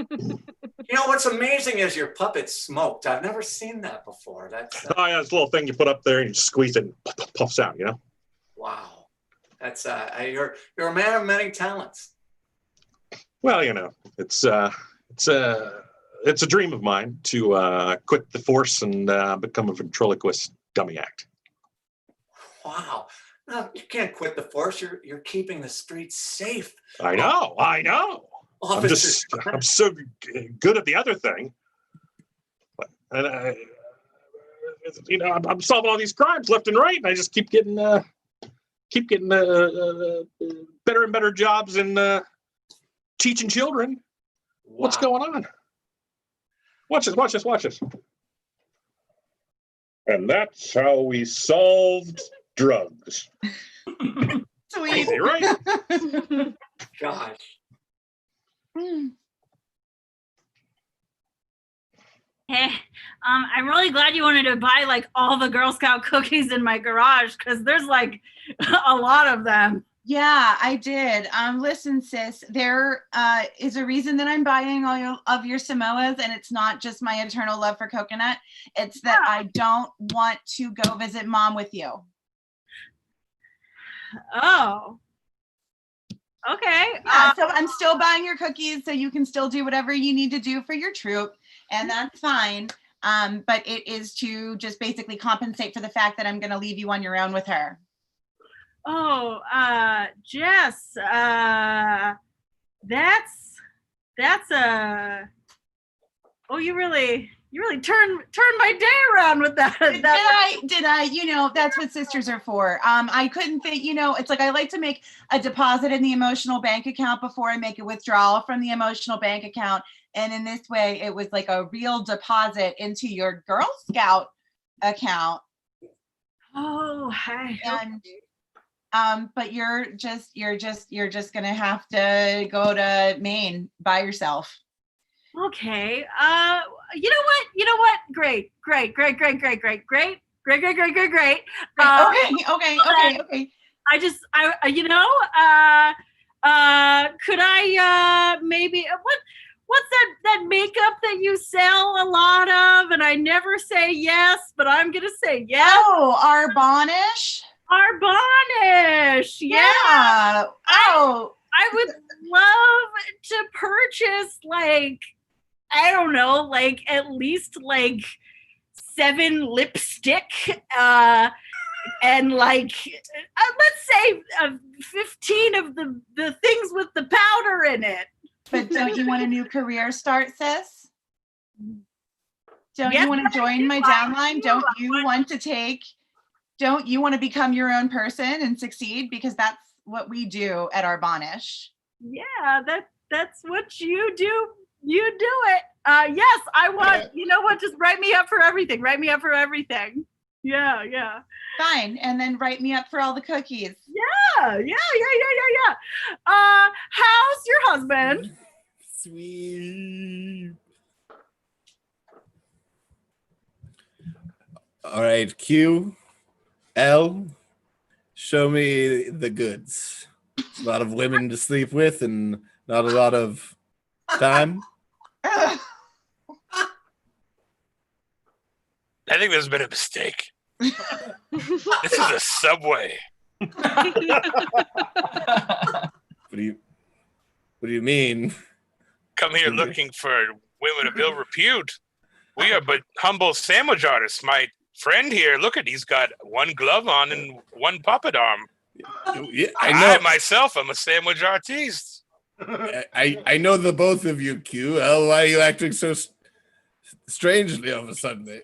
What's amazing is your puppet smoked. I've never seen that before. That's Oh, yeah, this little thing you put up there and you squeeze it and puffs out, Wow. That's you're a man of many talents. Well, it's a dream of mine to quit the force and become a ventriloquist dummy act. Wow. No, you can't quit the force. You're keeping the streets safe. I know. I'm so good at the other thing. And I'm solving all these crimes left and right, and I just keep getting better and better jobs in teaching children. Wow. What's going on? Watch this. And that's how we solved drugs. Sweet. You're right. Gosh. Hey, I'm really glad you wanted to buy like all the Girl Scout cookies in my garage because there's like a lot of them. Yeah, I did. Listen, sis, there is a reason that I'm buying all of your Samoas, and it's not just my eternal love for coconut. It's that I don't want to go visit Mom with you. Oh. Okay. Yeah, so I'm still buying your cookies so you can still do whatever you need to do for your troupe, and that's fine. But it is to just basically compensate for the fact that I'm going to leave you on your own with her. Oh, Jess, that's oh, you really turned my day around with that. Did I, you know, that's what sisters are for. I couldn't think, you know, it's like I like to make a deposit in the emotional bank account before I make a withdrawal from the emotional bank account. And in this way, it was like a real deposit into your Girl Scout account. Oh, hi. And but you're just gonna have to go to Maine by yourself. Okay. You know what? Great. Okay. Could I maybe what's that makeup that you sell a lot of and I never say yes, but I'm gonna say yes. Oh, Arbonish. Yeah. Oh, I would love to purchase like, I don't know, like at least like 7 lipstick and like let's say 15 of the things with the powder in it. But don't you want a new career start, sis? Don't you want to join my downline? Don't you want to become your own person and succeed? Because that's what we do at Arbonish. Yeah, that's what you do. You do it. Yes, I want, you know what, just write me up for everything. Yeah. Fine. And then write me up for all the cookies. Yeah. How's your husband? Sweet. All right, Q, L, show me the goods. A lot of women to sleep with and not a lot of time. I think there's been a mistake. This is a subway. What do you mean? Come here looking for women of ill repute. We are but humble sandwich artists. My friend here, look at, he's got one glove on and one puppet arm. Yeah, I know. I myself am a sandwich artiste. I know the both of you, Q. L, why are you acting so strangely all of a sudden?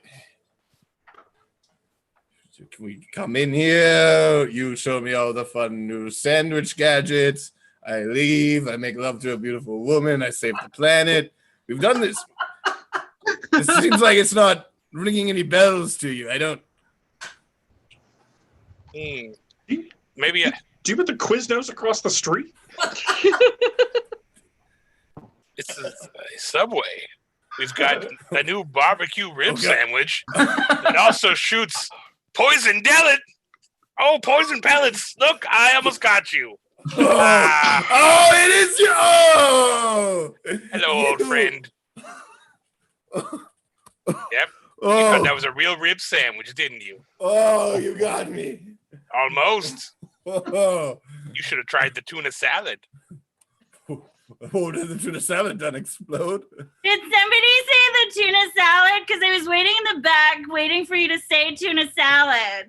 Can we come in here? You show me all the fun new sandwich gadgets. I leave. I make love to a beautiful woman. I save the planet. We've done this. This seems like it's not ringing any bells to you. I don't. Maybe. Do you put the Quiznos across the street? It's a subway. We've got a new barbecue rib sandwich. It also shoots poison pellet. Oh, poison pellets. Look, I almost got you. Oh, it is you. Oh. Hello, old friend. Yep. Oh. You thought that was a real rib sandwich, didn't you? Oh, you got me. Almost. Oh. You should have tried the tuna salad. Oh, did the tuna salad done explode? Did somebody say the tuna salad? Because I was waiting in the back, waiting for you to say tuna salad.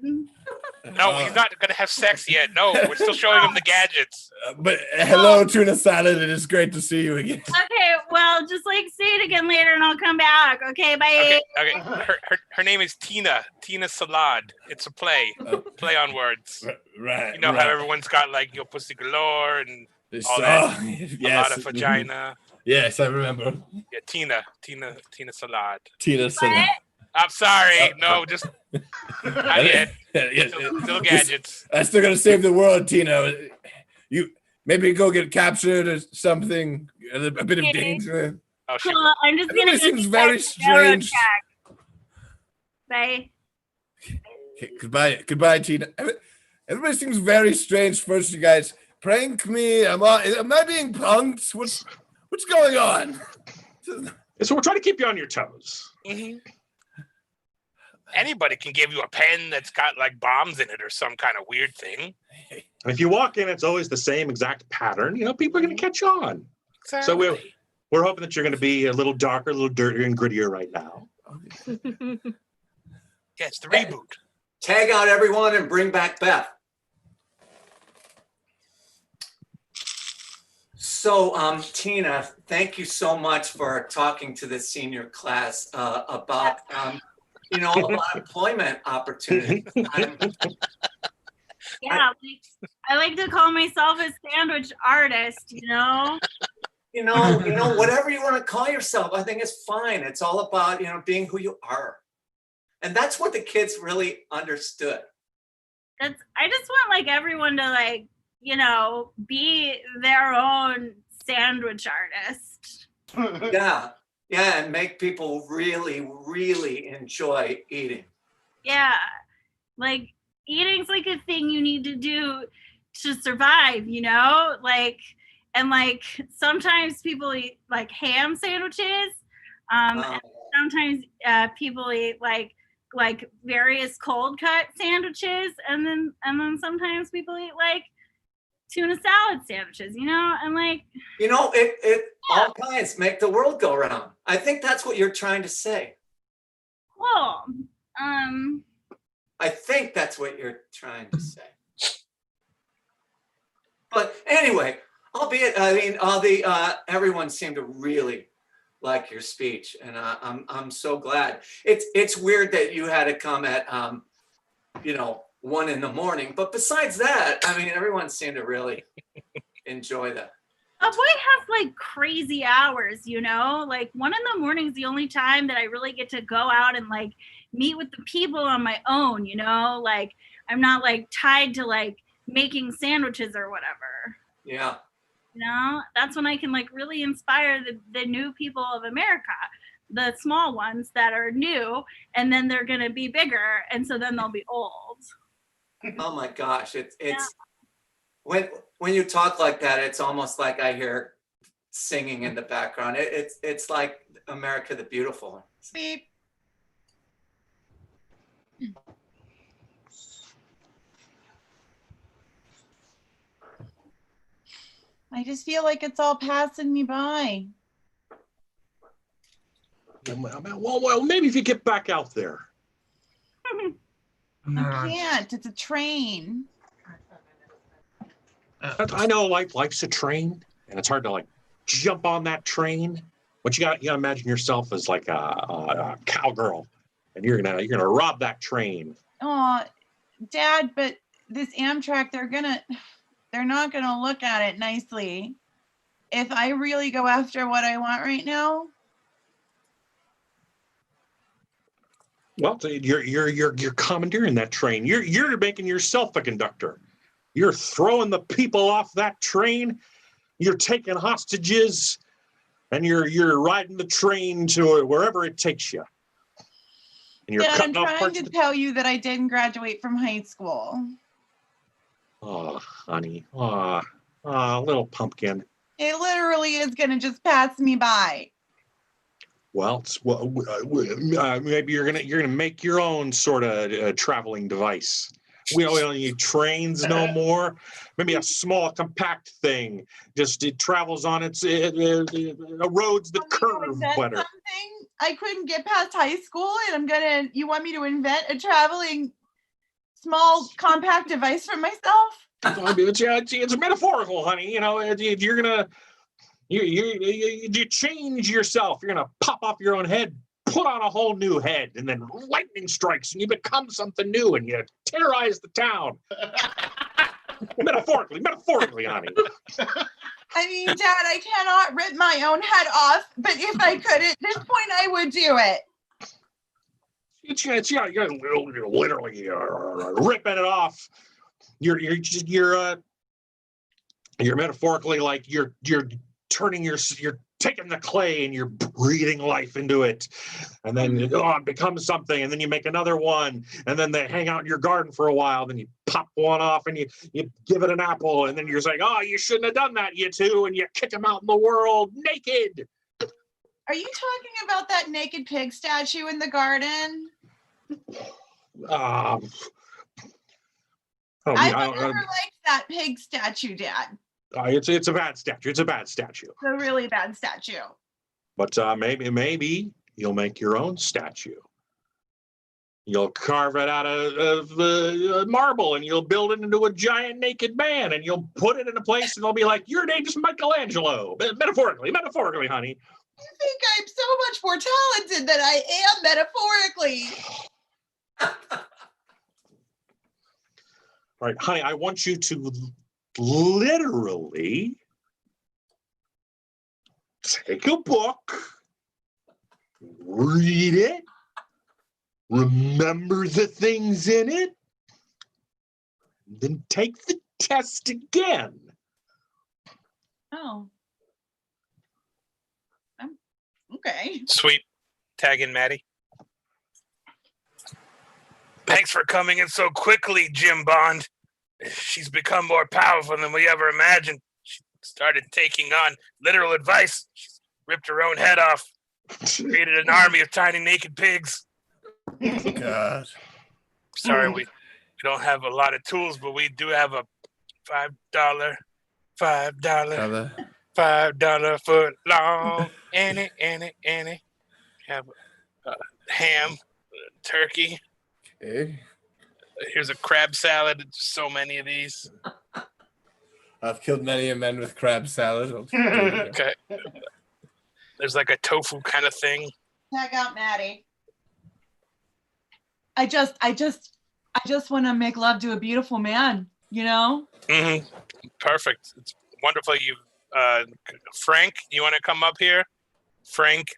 No, he's not going to have sex yet. No, we're still showing him the gadgets. But hello, tuna salad. It is great to see you again. Okay, well, just like say it again later and I'll come back. Okay, bye. Okay. Her name is Tina. Tina Salad. It's a play. Play on words. Right. You know how everyone's got like your pussy galore and all that. A lot of vagina. Yes, I remember. Yeah, Tina Salad. Tina Salad. I'm sorry. No, just not yet. Still gadgets. I'm still gonna save the world, Tina. You maybe go get captured or something. A bit of danger. Oh, shit. Cool. I'm just gonna. Everybody seems very strange. Bye. Okay, goodbye, Tina. Everybody seems very strange. First, you guys prank me. Am I being punked? What's going on? So we're trying to keep you on your toes. Mm-hmm. Anybody can give you a pen that's got like bombs in it or some kind of weird thing. If you walk in, it's always the same exact pattern. People are going to catch on. Exactly. So we're hoping that you're going to be a little darker, a little dirtier, and grittier right now. Yeah, it's the reboot. Tag out everyone and bring back Beth. So, Tina, thank you so much for talking to the senior class about, about employment opportunities. Yeah, I like to call myself a sandwich artist, Whatever you want to call yourself, I think it's fine. It's all about, being who you are. And that's what the kids really understood. I just want everyone to be their own sandwich artist. Yeah, and make people really, really enjoy eating. Yeah, eating's a thing you need to do to survive, and sometimes people eat ham sandwiches. And sometimes people eat various cold cut sandwiches, and then sometimes people eat tuna salad sandwiches, and all kinds make the world go round. I think that's what you're trying to say. Cool. I think that's what you're trying to say. But anyway, everyone seemed to really like your speech, and I'm so glad. It's weird that you had to come at 1 a.m, but besides that, everyone seemed to really enjoy that. A boy has crazy hours, 1 a.m. is the only time that I really get to go out and meet with the people on my own, I'm not tied to making sandwiches or whatever. Yeah. That's when I can really inspire the new people of America, the small ones that are new, and then they're gonna be bigger, and so then they'll be old. Oh my gosh, it's when you talk like that, it's almost like I hear singing in the background. It's like America the Beautiful. Beep. I just feel like it's all passing me by. Well, maybe if you get back out there. I can't. It's a train. I know life's a train, and it's hard to jump on that train. But you got to imagine yourself as a cowgirl, and you're gonna rob that train. Oh, Dad, but this Amtrak, they're not gonna look at it nicely. If I really go after what I want right now. Well, you're commandeering that train. You're making yourself a conductor. You're throwing the people off that train. You're taking hostages, and you're riding the train to wherever it takes you. And you're Dad, I'm cutting off trying parts to of tell you that I didn't graduate from high school. Oh, honey. Little pumpkin. It literally is gonna just pass me by. Well, maybe you're gonna make your own sort of traveling device. We don't need trains no more. Maybe a small, compact thing. Just it travels on its roads that curve better. Something? I couldn't get past high school, and you want me to invent a traveling small, compact device for myself? It's metaphorical, honey. You're gonna you change yourself. You're gonna pop off your own head, put on a whole new head, and then lightning strikes, and you become something new, and you terrorize the town. metaphorically, honey. I mean, Dad, I cannot rip my own head off, but if I could at this point, I would do it. You're literally ripping it off. You're metaphorically like you're taking the clay and you're breathing life into it, and then it becomes something, and then you make another one, and then they hang out in your garden for a while, then you pop one off and you give it an apple, and then you're like, oh, you shouldn't have done that, you two, and you kick them out in the world naked. Are you talking about that naked pig statue in the garden? I never liked that pig statue, Dad. It's a bad statue. It's a bad statue. It's a really bad statue. But maybe you'll make your own statue. You'll carve it out of marble, and you'll build it into a giant naked man, and you'll put it in a place, and they'll be like, your name is Michelangelo. Metaphorically, honey. You think I'm so much more talented than I am metaphorically. All right, honey, I want you to literally take a book, read it, remember the things in it, then take the test again. Oh. Okay. Sweet. Tag in Maddie. Thanks for coming in so quickly, Jim Bond. She's become more powerful than we ever imagined. She started taking on literal advice. She ripped her own head off. Created an army of tiny naked pigs. God. Sorry, we don't have a lot of tools, but we do have a $5 foot long Annie. Have ham, turkey. Okay. Here's a crab salad. So many of these. I've killed many a man with crab salad. Okay. There's like a tofu kind of thing. Tag out Maddie. I just want to make love to a beautiful man, you know? Mm-hmm. Perfect. It's wonderful. You, Frank, you want to come up here? Frank,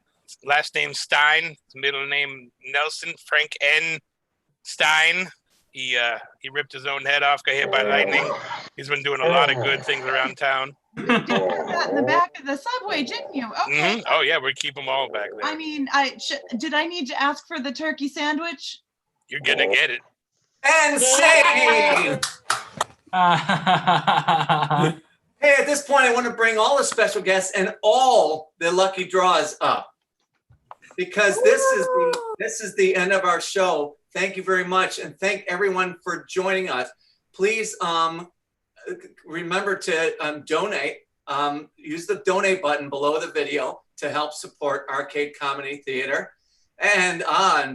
last name Stein, middle name Nelson. Frank N. Stein. He ripped his own head off, got hit by lightning. He's been doing a lot of good things around town. You did that in the back of the subway, didn't you? Okay. Mm-hmm. Oh yeah, we keep them all back there. I mean, did I need to ask for the turkey sandwich? You're gonna get it. And save! Hey, at this point, I want to bring all the special guests and all the lucky draws up, because this is the end of our show. Thank you very much, and thank everyone for joining us. Please remember to donate. Use the donate button below the video to help support Arcade Comedy Theater. And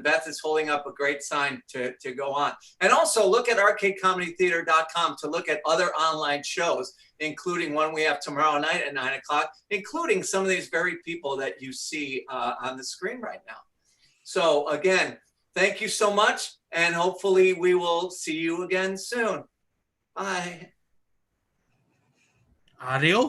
Beth is holding up a great sign to go on. And also look at arcadecomedytheater.com to look at other online shows, including one we have tomorrow night at 9 o'clock, including some of these very people that you see on the screen right now. So again, thank you so much, and hopefully we will see you again soon. Bye. Adios.